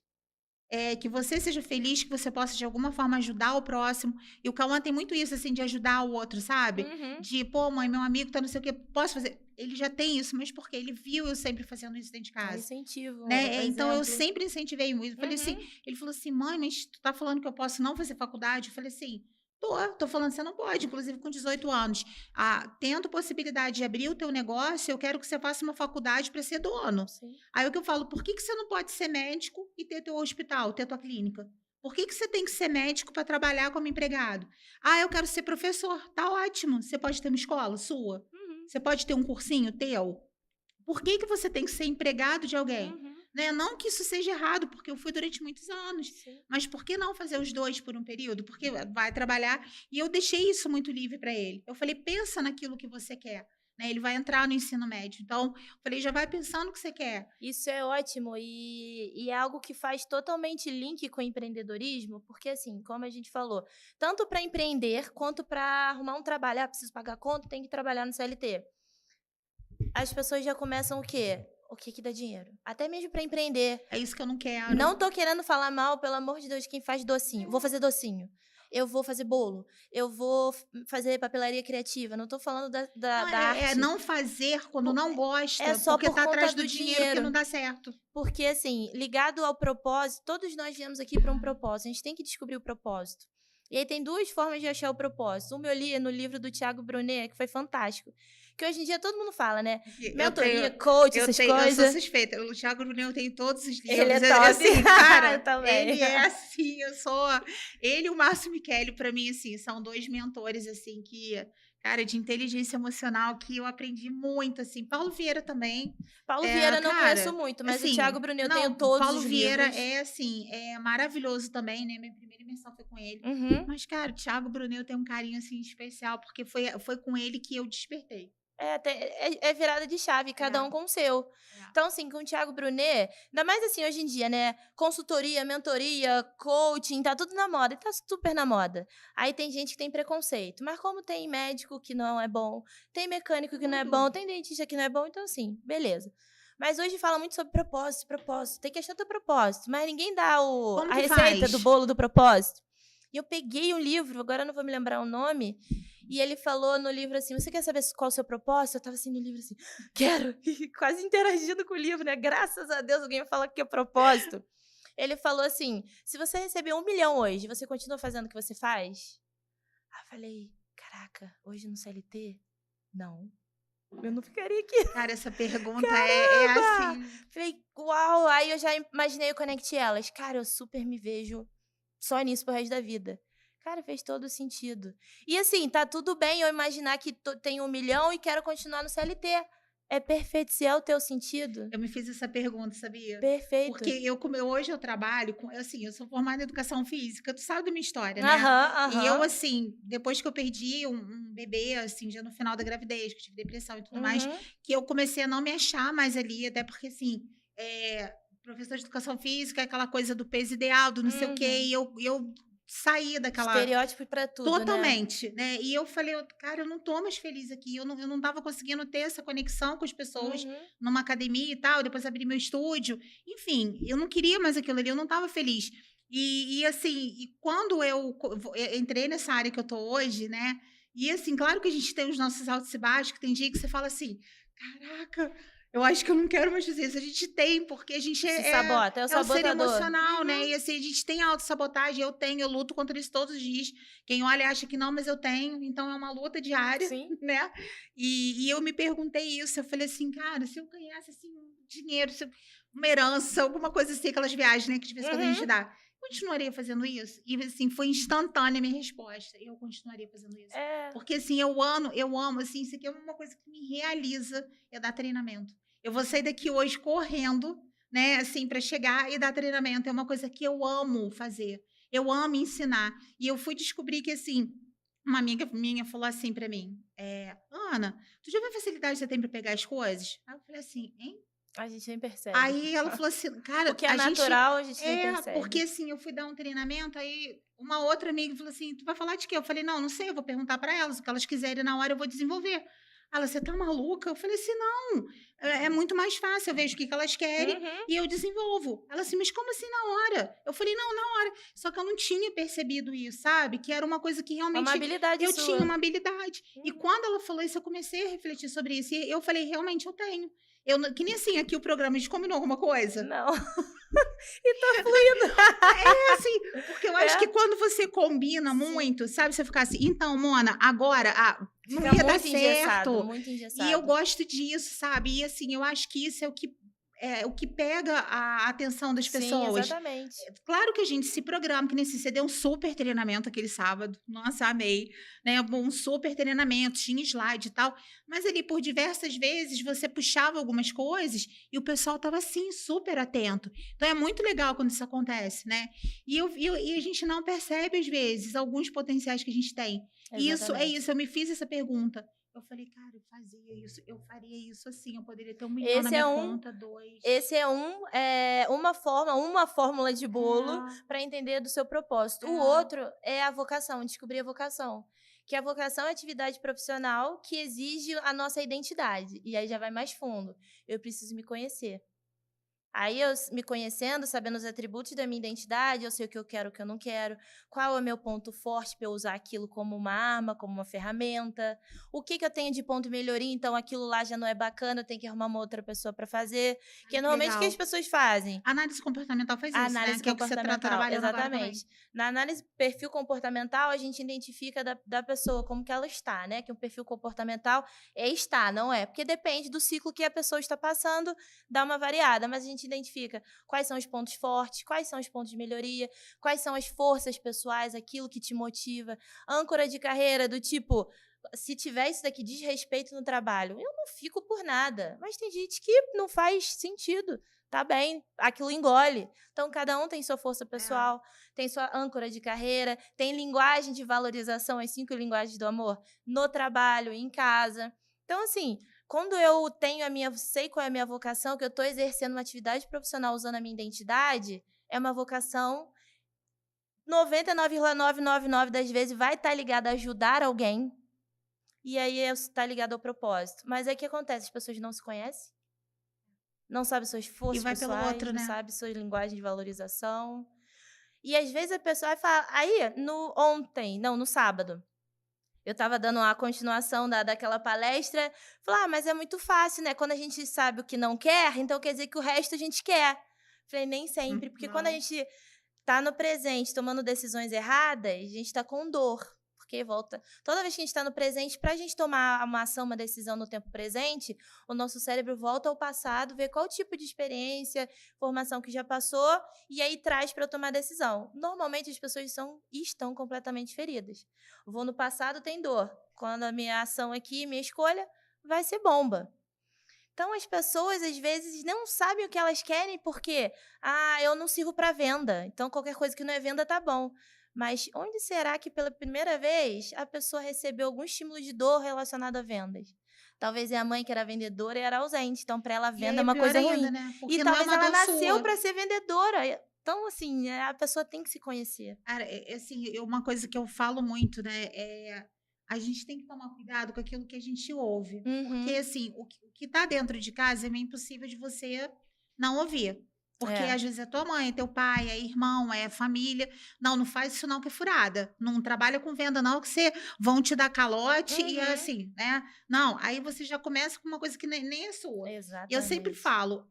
que você seja feliz, que você possa de alguma forma ajudar o próximo. E o Cauã tem muito isso, assim, de ajudar o outro, sabe? Uhum. De, pô, mãe, meu amigo tá não sei o quê, posso fazer? Ele já tem isso, mas porque ele viu eu sempre fazendo isso dentro de É um casa. incentivo, Né? Então, eu exemplo. sempre incentivei muito. Eu falei assim, Uhum. ele falou assim, mãe, mas tu tá falando que eu posso não fazer faculdade? Eu falei assim, tô falando que você não pode, inclusive com 18 anos. Tendo possibilidade de abrir o teu negócio, eu quero que você faça uma faculdade para ser dono. Sim. Aí o que eu falo, por que você não pode ser médico e ter teu hospital, ter tua clínica? Por que você tem que ser médico para trabalhar como empregado? Eu quero ser professor. Tá ótimo. Você pode ter uma escola sua? Uhum. Você pode ter um cursinho teu? Por que você tem que ser empregado de alguém? Uhum. Né? Não que isso seja errado, porque eu fui durante muitos anos. Sim. Mas por que não fazer os dois por um período? Porque vai trabalhar. E eu deixei isso muito livre para ele. Eu falei, pensa naquilo que você quer. Né? Ele vai entrar no ensino médio. Então, eu falei, já vai pensando o que você quer. Isso é ótimo e é algo que faz totalmente link com o empreendedorismo, porque assim, como a gente falou, tanto para empreender quanto para arrumar um trabalho, preciso pagar conta, tem que trabalhar no CLT. As pessoas já começam o quê? O que dá dinheiro? Até mesmo para empreender. É isso que eu não quero. Não tô querendo falar mal, pelo amor de Deus, de quem faz docinho. Vou fazer docinho. Eu vou fazer bolo. Eu vou fazer papelaria criativa. Não tô falando da arte. É não fazer quando não gosta, só porque por tá conta atrás do do dinheiro que não dá certo. Porque, assim, ligado ao propósito, todos nós viemos aqui para um propósito. A gente tem que descobrir o propósito. E aí tem duas formas de achar o propósito. Uma eu li no livro do Thiago Brunet, que foi fantástico. Que hoje em dia todo mundo fala, né? Mentoria, coach, essas coisas. Eu sou suspeita. O Thiago Brunet, eu tenho todos os livros. Ele é top. Assim, cara, também. Ele é assim, eu sou... Ele e o Márcio Michele, pra mim, assim, são dois mentores, assim, que... Cara, de inteligência emocional, que eu aprendi muito, assim. Paulo Vieira também. Paulo Vieira não cara, conheço muito, mas assim, o Thiago Brunet eu tenho todos Paulo os Vieira livros. é, assim, maravilhoso também, né? Minha primeira imersão foi com ele. Uhum. Mas, cara, o Thiago Brunet eu tenho um carinho, assim, especial, porque foi com ele que eu despertei. É virada de chave, cada um com o seu. Então, assim, com o Thiago Brunet, ainda mais assim hoje em dia, né? Consultoria, mentoria, coaching, tá tudo na moda. E tá super na moda. Aí tem gente que tem preconceito. Mas como tem médico que não é bom, tem mecânico que não é bom, tem dentista que não é bom, então assim, beleza. Mas hoje fala muito sobre propósito. Tem que achar teu propósito. Mas ninguém dá a receita do bolo do propósito. E eu peguei um livro, agora eu não vou me lembrar o nome, e ele falou no livro assim, você quer saber qual é o seu propósito? Eu tava assim no livro assim, quero! Quase interagindo com o livro, né? Graças a Deus alguém me fala que é propósito. Ele falou assim, se você receber 1 milhão hoje, você continua fazendo o que você faz? Aí eu falei, caraca, hoje no CLT? Não. Eu não ficaria aqui. Cara, essa pergunta é assim. Falei, uau! Aí eu já imaginei, eu conectei elas. Cara, eu super me vejo só nisso pro resto da vida. Cara, fez todo sentido. E assim, tá tudo bem eu imaginar que tenho 1 milhão e quero continuar no CLT. É perfeito, se é o teu sentido. Eu me fiz essa pergunta, sabia? Perfeito. Porque hoje eu trabalho com, assim, eu sou formada em educação física, tu sabe da minha história, né? Aham. E eu, assim, depois que eu perdi um bebê, assim, já no final da gravidez, que eu tive depressão e tudo mais, que eu comecei a não me achar mais ali, até porque, assim, professor de educação física, aquela coisa do peso ideal, do não sei o quê, e eu saí daquela... Estereótipo pra tudo, totalmente, né? E eu falei, cara, eu não tô mais feliz aqui, eu não tava conseguindo ter essa conexão com as pessoas numa academia e tal, depois abri meu estúdio, enfim, eu não queria mais aquilo ali, eu não tava feliz. E assim, quando eu entrei nessa área que eu tô hoje, né? E assim, claro que a gente tem os nossos altos e baixos, que tem dia que você fala assim, caraca... Eu acho que eu não quero mais fazer isso. A gente tem, porque a gente se sabota, é o sabotador. ser emocional, né? E assim, a gente tem autossabotagem, eu luto contra isso todos os dias. Quem olha acha que não, mas eu tenho. Então, é uma luta diária, né? E eu me perguntei isso, eu falei assim, cara, se eu ganhasse, assim, dinheiro, uma herança, alguma coisa assim, aquelas viagens, né, que de vez em quando a gente dá, continuaria fazendo isso? E assim, foi instantânea a minha resposta. Eu continuaria fazendo isso. Porque assim, eu amo, assim, isso aqui é uma coisa que me realiza, é dar treinamento. Eu vou sair daqui hoje correndo, né, assim, para chegar e dar treinamento. É uma coisa que eu amo fazer. Eu amo ensinar. E eu fui descobrir que, assim, uma amiga minha falou assim para mim, Ana, tu já viu a facilidade que você tem para pegar as coisas? Aí eu falei assim, hein? A gente nem percebe. Aí ela falou assim, cara... O que é natural, a gente nem percebe. Porque assim, eu fui dar um treinamento, aí uma outra amiga falou assim, tu vai falar de quê? Eu falei, não sei, eu vou perguntar para elas, o que elas quiserem na hora eu vou desenvolver. Ela, você tá maluca? Eu falei assim, não, é muito mais fácil, eu vejo o que que elas querem Uhum. e eu desenvolvo. Ela assim, mas como assim na hora? Eu falei, não, na hora. Só que eu não tinha percebido isso, sabe? Que era uma coisa que É uma realmente habilidade eu tinha sua. uma habilidade. E Uhum. quando ela falou isso, eu comecei a refletir sobre isso. E eu falei, realmente eu tenho. Eu, que nem assim, aqui o programa, a gente combinou alguma coisa? Não. E tá fluindo. É assim, porque eu acho que É, quando você combina sim. muito, sabe? Você ficar assim, então, Mona, agora, não Fica ia dar muito engessado, certo. muito E eu engessado. gosto disso, sabe? E assim, eu acho que isso é o que pega a atenção das Sim, pessoas. exatamente. Claro que a gente se programa, que nem assim, você deu um super treinamento aquele sábado. Nossa, amei. Né? Um super treinamento, tinha slide e tal. Mas ali, por diversas vezes, você puxava algumas coisas e o pessoal estava assim, super atento. Então é muito legal quando isso acontece, né? E a gente não percebe, às vezes, alguns potenciais que a gente tem. E isso é Exatamente. isso, eu me fiz essa pergunta. Eu falei, cara, eu fazia isso, eu faria isso assim, eu poderia ter 1 milhão na Esse é minha um conta, dois. esse é uma fórmula de bolo É, para entender do seu propósito. O é. outro é a vocação, descobrir a vocação. Que a vocação é a atividade profissional que exige a nossa identidade. E aí já vai mais fundo. Eu preciso me conhecer. Aí eu me conhecendo, sabendo os atributos da minha identidade, eu sei o que eu quero, o que eu não quero, qual é o meu ponto forte para eu usar aquilo como uma arma, como uma ferramenta, o que que eu tenho de ponto de melhoria, então aquilo lá já não é bacana, eu tenho que arrumar uma outra pessoa para fazer, que Ai, é que normalmente o que legal. as pessoas fazem. A análise comportamental faz A isso, né, análise que é o que você está comportamental, trabalhando agora também. exatamente. Na análise perfil comportamental, a gente identifica da pessoa como que ela está, né? Que um perfil comportamental é estar, não é? Porque depende do ciclo que a pessoa está passando, dá uma variada, mas a gente identifica quais são os pontos fortes, quais são os pontos de melhoria, quais são as forças pessoais, aquilo que te motiva, âncora de carreira do tipo, se tiver isso daqui desrespeito no trabalho, eu não fico por nada. Mas tem gente que não faz sentido. Tá bem, aquilo engole. Então, cada um tem sua força É. pessoal, tem sua âncora de carreira, tem linguagem de valorização, as 5 linguagens do amor, no trabalho, em casa. Então, assim, quando eu tenho sei qual é a minha vocação, que eu estou exercendo uma atividade profissional usando a minha identidade, é uma vocação 99,999 das vezes vai estar ligada a ajudar alguém, e aí está ligado ao propósito. Mas aí o que acontece? As pessoas não se conhecem, não sabem suas E forças vai pelo pessoais, outro, não né. sabe sua linguagem de valorização. E às vezes a pessoa vai falar aí, no sábado, eu estava dando a continuação daquela palestra, falar: "Ah, mas é muito fácil, né, quando a gente sabe o que não quer, então quer dizer que o resto a gente quer". Falei: "Nem sempre, porque quando a Não. gente tá no presente tomando decisões erradas, a gente tá com dor, porque volta toda vez que a gente tá no presente, pra gente tomar uma ação, uma decisão no tempo presente, o nosso cérebro volta ao passado, vê qual tipo de experiência, informação que já passou, e aí traz para eu tomar decisão. Normalmente as pessoas estão completamente feridas. Vou no passado, tem dor. Quando a minha ação aqui, minha escolha, vai ser bomba. Então as pessoas às vezes não sabem o que elas querem porque, eu não sirvo para venda, então qualquer coisa que não é venda tá bom. Mas onde será que pela primeira vez a pessoa recebeu algum estímulo de dor relacionado a vendas? Talvez é a mãe que era vendedora e era ausente, então para ela E venda aí é é uma pior coisa ainda, ruim. né, E porque não é talvez uma ela dor nasceu sua. para ser vendedora. Então assim, a pessoa tem que se conhecer. Cara, assim, uma coisa que eu falo muito, né, a gente tem que tomar cuidado com aquilo que a gente ouve, porque, Uhum. assim, o que tá dentro de casa é meio impossível de você não ouvir, porque É. às vezes é tua mãe, é teu pai, é irmão, é família. "Não, não faz isso não que é furada, não trabalha com venda não que você vão te dar calote", e é Uhum. assim, né. Não, aí você já começa com uma coisa que nem é sua. E eu sempre Exatamente. falo,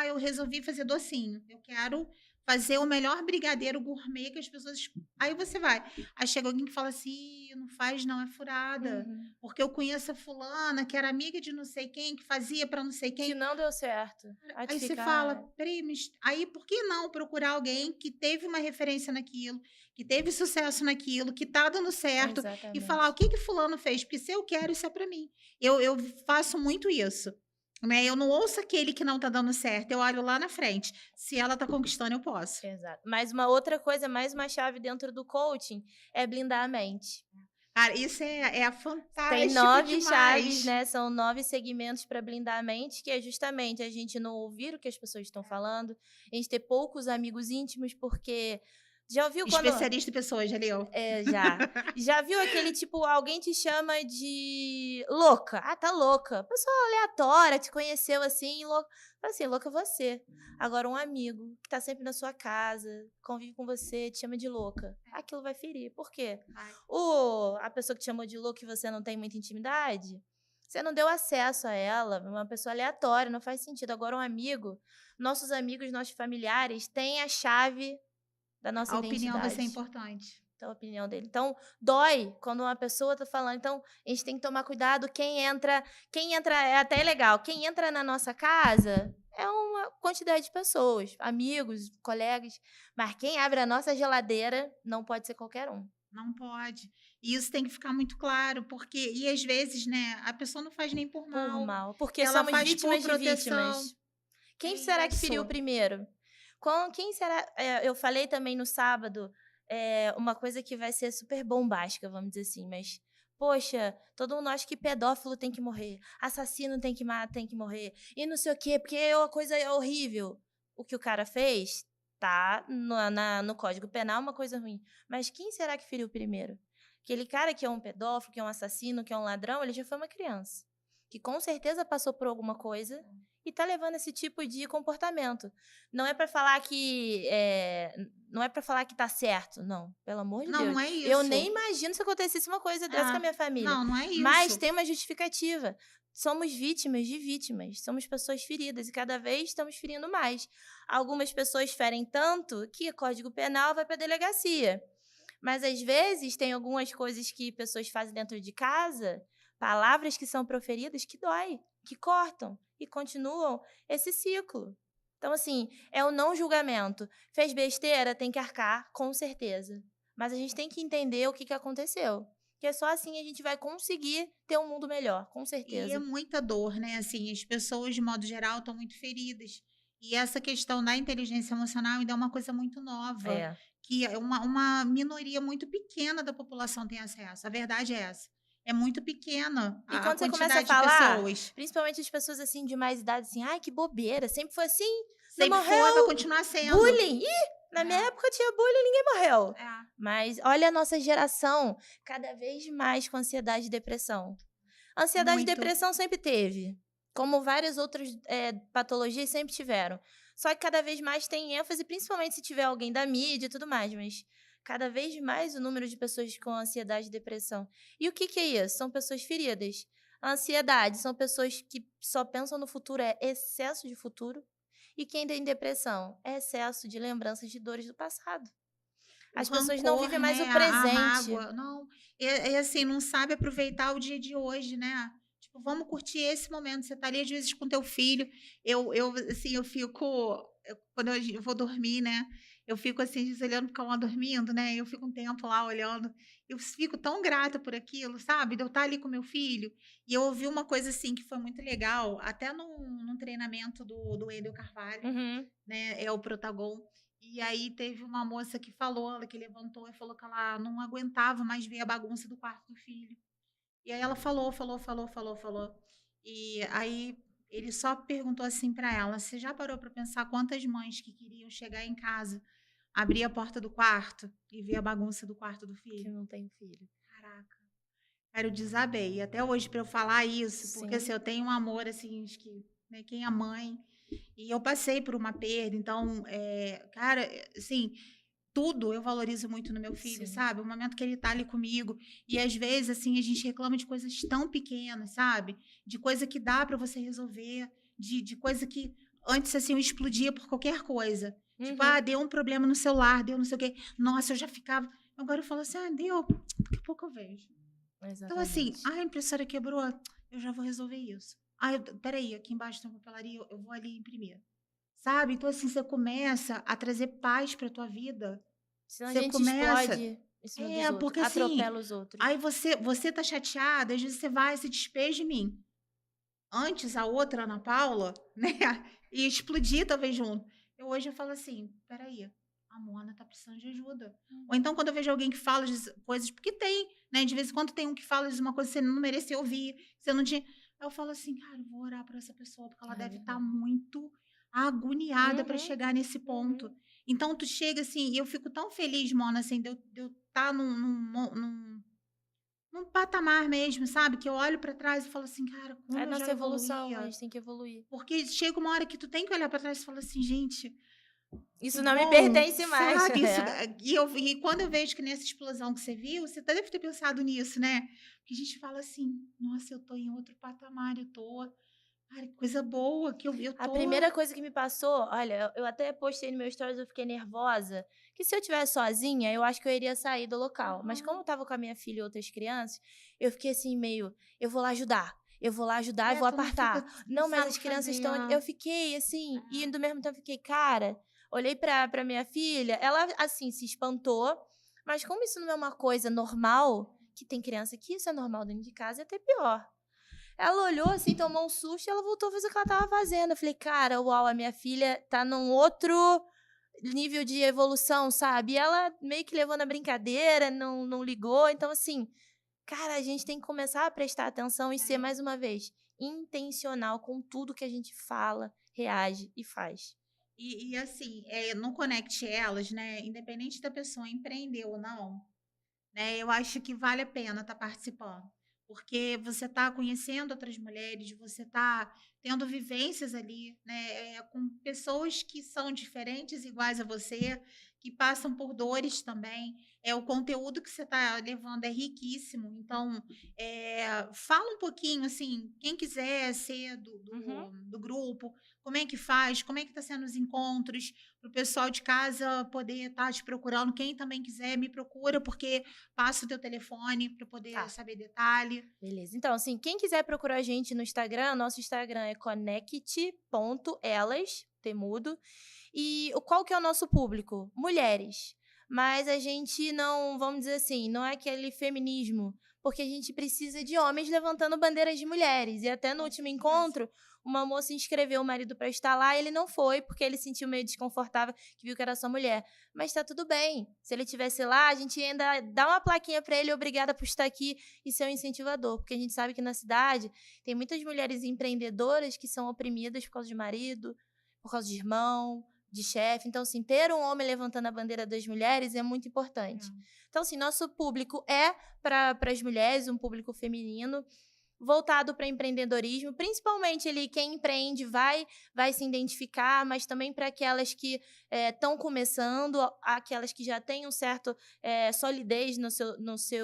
eu resolvi fazer docinho, eu quero fazer o melhor brigadeiro gourmet que as pessoas aí você vai, aí chega alguém que fala assim: "Ih, não faz não, é furada, Uhum. porque eu conheço a fulana que era amiga de não sei quem, que fazia para não sei Que quem". não deu certo. Aí tu Aí você fica, fala: "Espera aí, mas aí por que não procurar alguém que teve uma referência naquilo, que teve sucesso naquilo, que tá dando certo, e falar: 'O exatamente. que que fulano fez? Porque se eu quero, isso é para mim'". Eu faço muito isso, né, eu não ouço aquele que não tá dando certo, eu olho lá na frente, se ela tá conquistando eu posso. Exato. Mas uma outra coisa, mais uma chave dentro do coaching, é blindar a mente. Cara, isso é Tem fantástico 9 chaves, demais. né, são 9 segmentos para blindar a mente, que é justamente a gente não ouvir o que as pessoas estão falando, a gente ter poucos amigos íntimos, porque Já ouviu quando... Especialista em pessoas, já leu? Já. Já viu aquele tipo, alguém te chama de louca? Ah, tá louca. Pessoa aleatória, te conheceu assim, louca. Fala assim, louca é você. Agora um amigo que tá sempre na sua casa, convive com você, te chama de louca. Aquilo vai ferir. Por quê? Vai. A pessoa que te chamou de louca e você não tem muita intimidade, você não deu acesso a ela, uma pessoa aleatória, não faz sentido. Agora um amigo, nossos amigos, nossos familiares têm a chave da nossa A opinião vai ser identidade. importante. Então, a opinião dele. Então, dói quando uma pessoa tá falando. Então, a gente tem que tomar cuidado. Quem entra é até legal. Quem entra na nossa casa é uma quantidade de pessoas, amigos, colegas. Mas quem abre a nossa geladeira não pode ser qualquer um. Não pode. E isso tem que ficar muito claro, porque e às vezes, né, a pessoa não faz nem por mal. Por mal. Porque Ela somos faz por vítimas de proteção. vítimas. Quem É será que feriu isso. primeiro? Quem será? Eu falei também no sábado uma coisa que vai ser super bombástica, vamos dizer assim, mas poxa, todo mundo acha que pedófilo tem que morrer, assassino tem que morrer, e não sei o quê, porque a coisa é horrível. O que o cara fez tá no Código Penal uma coisa ruim. Mas quem será que feriu primeiro? Aquele cara que é um pedófilo, que é um assassino, que é um ladrão, ele já foi uma criança. Que com certeza passou por alguma coisa e tá levando esse tipo de comportamento. Não é pra falar que não é para falar que tá certo, não, pelo amor de Não, Deus. não é isso. Eu nem imagino se acontecesse uma coisa dessa com a minha família. Não, não é isso. Mas tem uma justificativa. Somos vítimas de vítimas, somos pessoas feridas e cada vez estamos ferindo mais. Algumas pessoas ferem tanto que o Código Penal vai para a delegacia. Mas às vezes tem algumas coisas que pessoas fazem dentro de casa, palavras que são proferidas que dói, que cortam e continuam esse ciclo. Então, assim, é o não julgamento. Fez besteira, tem que arcar, com certeza. Mas a gente tem que entender o que aconteceu. Porque só assim a gente vai conseguir ter um mundo melhor, com E é certeza. muita dor, né? Assim, as pessoas, de modo geral, estão muito feridas. E essa questão da inteligência emocional ainda é uma coisa muito nova, É. que é uma minoria muito pequena da população tem acesso. A verdade é essa. É muito pequena E a quando você começa a quantidade de falar, pessoas. principalmente as pessoas assim de mais idade, assim, ai, que bobeira, sempre foi assim, não Sempre foi, morreu, vai continuar sendo. bullying. Ih, na minha época tinha bullying, ninguém morreu. É. Mas olha a nossa geração, cada vez mais com ansiedade e depressão. Ansiedade e Muito. depressão sempre teve, como várias outras patologias sempre tiveram. Só que cada vez mais tem ênfase, principalmente se tiver alguém da mídia e tudo mais, mas cada vez mais o número de pessoas com ansiedade e depressão. E o que é isso? São pessoas feridas. A ansiedade são pessoas que só pensam no futuro, é excesso de futuro. E quem tem depressão é excesso de lembranças de dores do passado. As pessoas não vivem mais o presente. A mágoa, não. É assim, não sabe aproveitar o dia de hoje, né? Tipo, vamos curtir esse momento. Você tá ali, às vezes, com teu filho. Assim, eu fico. Quando eu vou dormir, né? Eu fico assim, olhando porque ela dormindo, né? Eu fico um tempo lá olhando. Eu fico tão grata por aquilo, sabe? De eu estar ali com meu filho. E eu ouvi uma coisa assim que foi muito legal, até num treinamento do Wendel Carvalho, né? É o Protagon. E aí teve uma moça que falou, ela que levantou e falou que ela não aguentava mais ver a bagunça do quarto do filho. E aí ela falou. E aí ele só perguntou assim para ela: "Você já parou para pensar quantas mães que queriam chegar em casa, abrir a porta do quarto e ver a bagunça do quarto do Que filho?" não tem filho. Caraca. Cara, eu desabei. E até hoje para eu falar isso, porque Sim. assim, eu tenho um amor assim, acho que, né, quem é mãe, e eu passei por uma perda, então, cara, assim, tudo eu valorizo muito no meu filho, Sim. sabe? O momento que ele tá ali comigo. E às vezes, assim, a gente reclama de coisas tão pequenas, sabe? De coisa que dá pra você resolver, de coisa que antes, assim, eu explodia por qualquer coisa. Tipo, deu um problema no celular, deu não sei o quê. Nossa, eu já ficava. Agora eu falo assim, deu, daqui a pouco eu vejo. Então, assim, Exatamente. a impressora quebrou, eu já vou resolver isso. Peraí, aqui embaixo tem uma papelaria, eu vou ali imprimir. Sabe? Então, assim, você começa a trazer paz pra tua vida. Senão a Você gente começa. explode em cima dos outros, Porque assim, atropela os outros. aí você tá chateada, às vezes você vai e se despeja de mim. Antes, a outra, Ana Paula, né, ia explodir talvez junto. Hoje eu falo assim, peraí, a Mona tá precisando de ajuda. Ou então, quando eu vejo alguém que fala de coisas, porque tem, né, de vez em quando tem um que fala de uma coisa que você não merecia ouvir, que você não tinha. Aí eu falo assim, cara, eu vou orar por essa pessoa, porque ela deve estar muito agoniada para chegar nesse ponto. Então tu chega assim, e eu fico tão feliz, Mona, assim, de eu estar num patamar mesmo, sabe, que eu olho pra trás e falo assim: "Cara, É como eu já nossa evolução, a evoluía". gente tem que evoluir. Porque chega uma hora que tu tem que olhar pra trás e falar assim: "Gente, que Isso não me bom", pertence mais. sabe, isso É. e quando eu vejo que nessa explosão que você viu, você até deve ter pensado nisso, né, que a gente fala assim: "Nossa, eu tô em outro patamar, eu tô cara, que coisa boa que eu A tô". primeira coisa que me passou, olha, eu até postei no meu stories, eu fiquei nervosa, que se eu tivesse sozinha, eu acho que eu iria sair do local. Mas como eu Aham. estava com a minha filha e outras crianças, eu fiquei assim meio, eu vou lá ajudar. Eu vou lá ajudar e É, vou tu não fica apartar. tu não Não, mas sabe o as que crianças fazer. estão ali. Eu fiquei assim, e do mesmo tempo fiquei, cara, olhei pra minha filha, ela assim se espantou, mas como isso não é uma coisa normal, que tem criança que isso é normal dentro de casa, é até pior. Ela olhou assim, tomou um susto e ela voltou a fazer o que ela estava fazendo. Eu falei, cara, uau, a minha filha tá num outro nível de evolução, sabe? E ela meio que levou na brincadeira, não ligou. Então, assim, cara, a gente tem que começar a prestar atenção e ser, É. mais uma vez, intencional com tudo que a gente fala, reage e faz. E assim, no Conecte Elas, né, independente da pessoa empreender ou não, né, eu acho que vale a pena estar participando, porque você está conhecendo outras mulheres, você está tendo vivências ali, né, com pessoas que são diferentes, iguais a você, que passam por dores também. O conteúdo que você está levando é riquíssimo. Então, fala um pouquinho, assim, quem quiser ser do, Uhum. do, do grupo, como é que faz, como é que está sendo os encontros, para o pessoal de casa poder estar te procurando. Quem também quiser, me procura, porque passa o teu telefone para poder Tá. saber detalhe. Beleza. Então, assim, quem quiser procurar a gente no Instagram, nosso Instagram é conect.elas, temudo. E qual que é o nosso público? Mulheres. Mas a gente não, vamos dizer assim, não é aquele feminismo, porque a gente precisa de homens levantando bandeiras de mulheres. E até no Com último certeza. encontro, uma moça inscreveu o marido para estar lá e ele não foi, porque ele se sentiu meio desconfortável, que viu que era só mulher. Mas tá tudo bem. Se ele estivesse lá, a gente ainda dá uma plaquinha para ele, obrigada por estar aqui e ser um incentivador. Porque a gente sabe que na cidade tem muitas mulheres empreendedoras que são oprimidas por causa de marido, por causa de irmão, de chefe. Então, assim, ter um homem levantando a bandeira das mulheres é muito importante. É. Então, assim, nosso público é para as mulheres, um público feminino, voltado para empreendedorismo, principalmente ali quem empreende vai se identificar, mas também para aquelas que estão começando, aquelas que já têm um certo solidez no seu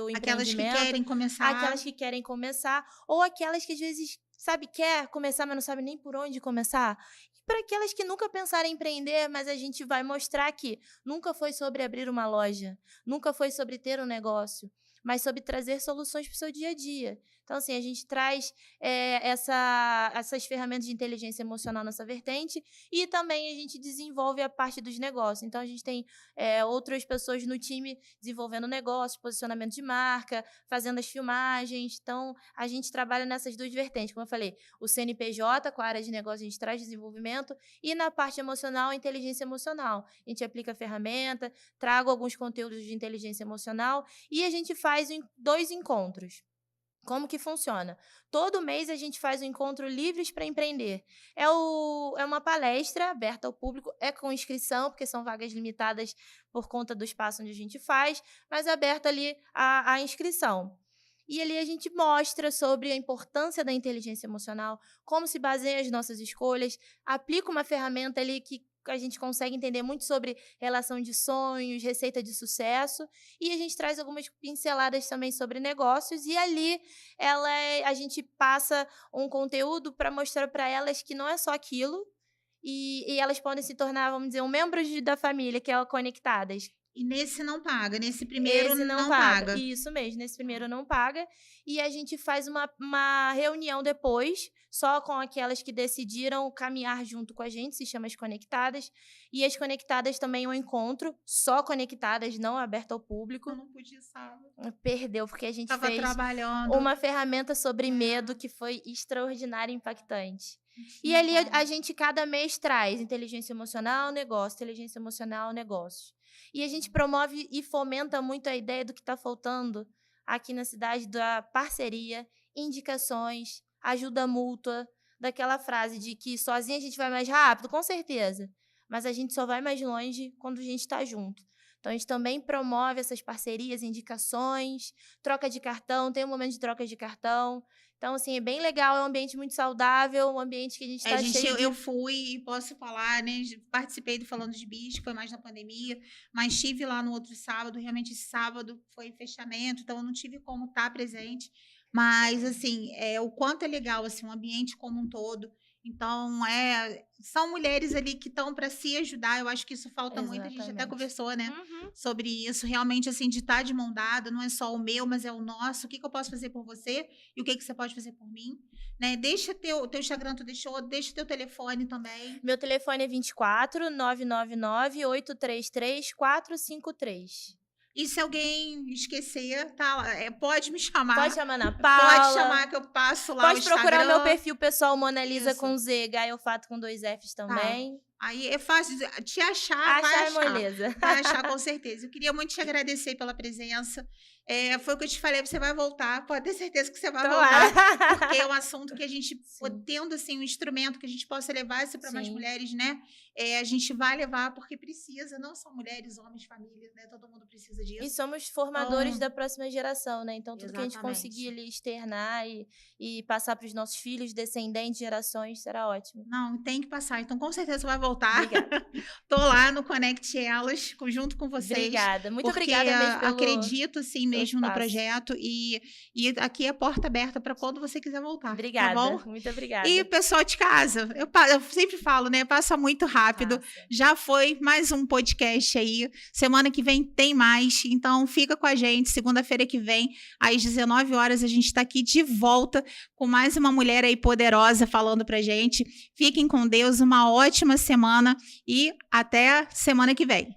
Aquelas que empreendimento, querem começar. aquelas que querem começar, ou aquelas que às vezes, sabe, quer começar, mas não sabe nem por onde começar. E para aquelas que nunca pensaram em empreender, mas a gente vai mostrar que nunca foi sobre abrir uma loja, nunca foi sobre ter um negócio, mas sobre trazer soluções para o seu dia a dia. Então, assim, a gente traz essas ferramentas de inteligência emocional nessa vertente e também a gente desenvolve a parte dos negócios. Então, a gente tem outras pessoas no time desenvolvendo negócios, posicionamento de marca, fazendo as filmagens. Então, a gente trabalha nessas duas vertentes. Como eu falei, o CNPJ, com a área de negócio, a gente traz desenvolvimento e na parte emocional, inteligência emocional. A gente aplica ferramenta, trago alguns conteúdos de inteligência emocional e a gente faz 2 encontros. Como que funciona? Todo mês a gente faz um encontro Livres para Empreender. É uma palestra aberta ao público, é com inscrição, porque são vagas limitadas por conta do espaço onde a gente faz, mas aberta ali a inscrição. E ali a gente mostra sobre a importância da inteligência emocional, como se baseia as nossas escolhas, aplica uma ferramenta ali que a gente consegue entender muito sobre relação de sonhos, receita de sucesso, e a gente traz algumas pinceladas também sobre negócios, e ali a gente passa um conteúdo para mostrar para elas que não é só aquilo, e elas podem se tornar, vamos dizer, um membro da família, que é o Conectadas. E nesse não paga, nesse primeiro Esse não não paga. paga. Isso mesmo, nesse Tá. primeiro não paga. E a gente faz uma reunião depois, só com aquelas que decidiram caminhar junto com a gente, se chama As Conectadas. E as Conectadas também é um encontro, só conectadas, não aberto ao Eu público. não pude ir sábado. Perdeu, porque a gente Estava fez trabalhando. uma ferramenta sobre medo É, que foi extraordinária e impactante. não E tinha ali a como. gente cada mês traz inteligência emocional, negócio, inteligência emocional, negócios. E a gente promove e fomenta muito a ideia do que está faltando aqui na cidade, da parceria, indicações, ajuda mútua, daquela frase de que sozinha a gente vai mais rápido, com certeza. mas a gente só vai mais longe quando a gente está junto. Então, a gente também promove essas parcerias, indicações, troca de cartão, tem um momento de troca de cartão. Então, assim, é bem legal, é um ambiente muito saudável, um ambiente que a gente está cheio Eu fui e posso falar, né? Participei do Falando de Bis, que foi mais na pandemia, mas estive lá no outro sábado, realmente esse sábado foi fechamento, então eu não tive como estar presente. Mas, assim, o quanto é legal, assim, o ambiente como um todo. Então, são mulheres ali que estão para se ajudar. Eu acho que isso falta muito. A gente até Exatamente. conversou, né? Sobre isso. Realmente, assim, de estar de mão dada. Não é só o meu, mas é o nosso. O que eu posso fazer por você e o que você pode fazer por mim. Né? Deixa teu Instagram, tu deixou. Deixa teu telefone também. Meu telefone é 24 999 833 453. E se alguém esquecer, tá? Pode me chamar. Pode chamar na Paula. Pode chamar que eu passo lá. Pode procurar o meu perfil pessoal, Monalisa Isso. com Z, Gaiofato com 2 Fs também. Aí é fácil te achar, Achar é moleza. Vai achar, com certeza. Eu queria muito te agradecer pela presença. Foi o que eu te falei, você vai voltar. Pode ter certeza que você vai voltar. Porque é um assunto que a gente, tendo assim, um instrumento que a gente possa levar isso para mais mulheres, né? A gente vai levar porque precisa, não só mulheres, homens, famílias, né? Todo mundo precisa disso. E somos formadores da próxima geração, né? Então, tudo que a gente Exatamente. conseguir ali externar e passar para os nossos filhos, descendentes, gerações, será ótimo. Não, tem que passar. Então, com certeza, você vai voltar. Obrigada. Tô lá no Conecte Elas, junto com vocês. Obrigada. Muito obrigada mesmo pelo acredito, assim, mesmo no espaço. projeto. E aqui é a porta aberta para quando você quiser voltar. Obrigada. Tá bom? Muito obrigada. E, pessoal de casa, eu sempre falo, né? Passa muito rápido. Já foi mais um podcast aí. Semana que vem tem mais. Então, fica com a gente. Segunda-feira que vem, às 19 horas, a gente está aqui de volta com mais uma mulher aí poderosa falando pra gente. Fiquem com Deus, uma ótima semana e até semana que vem.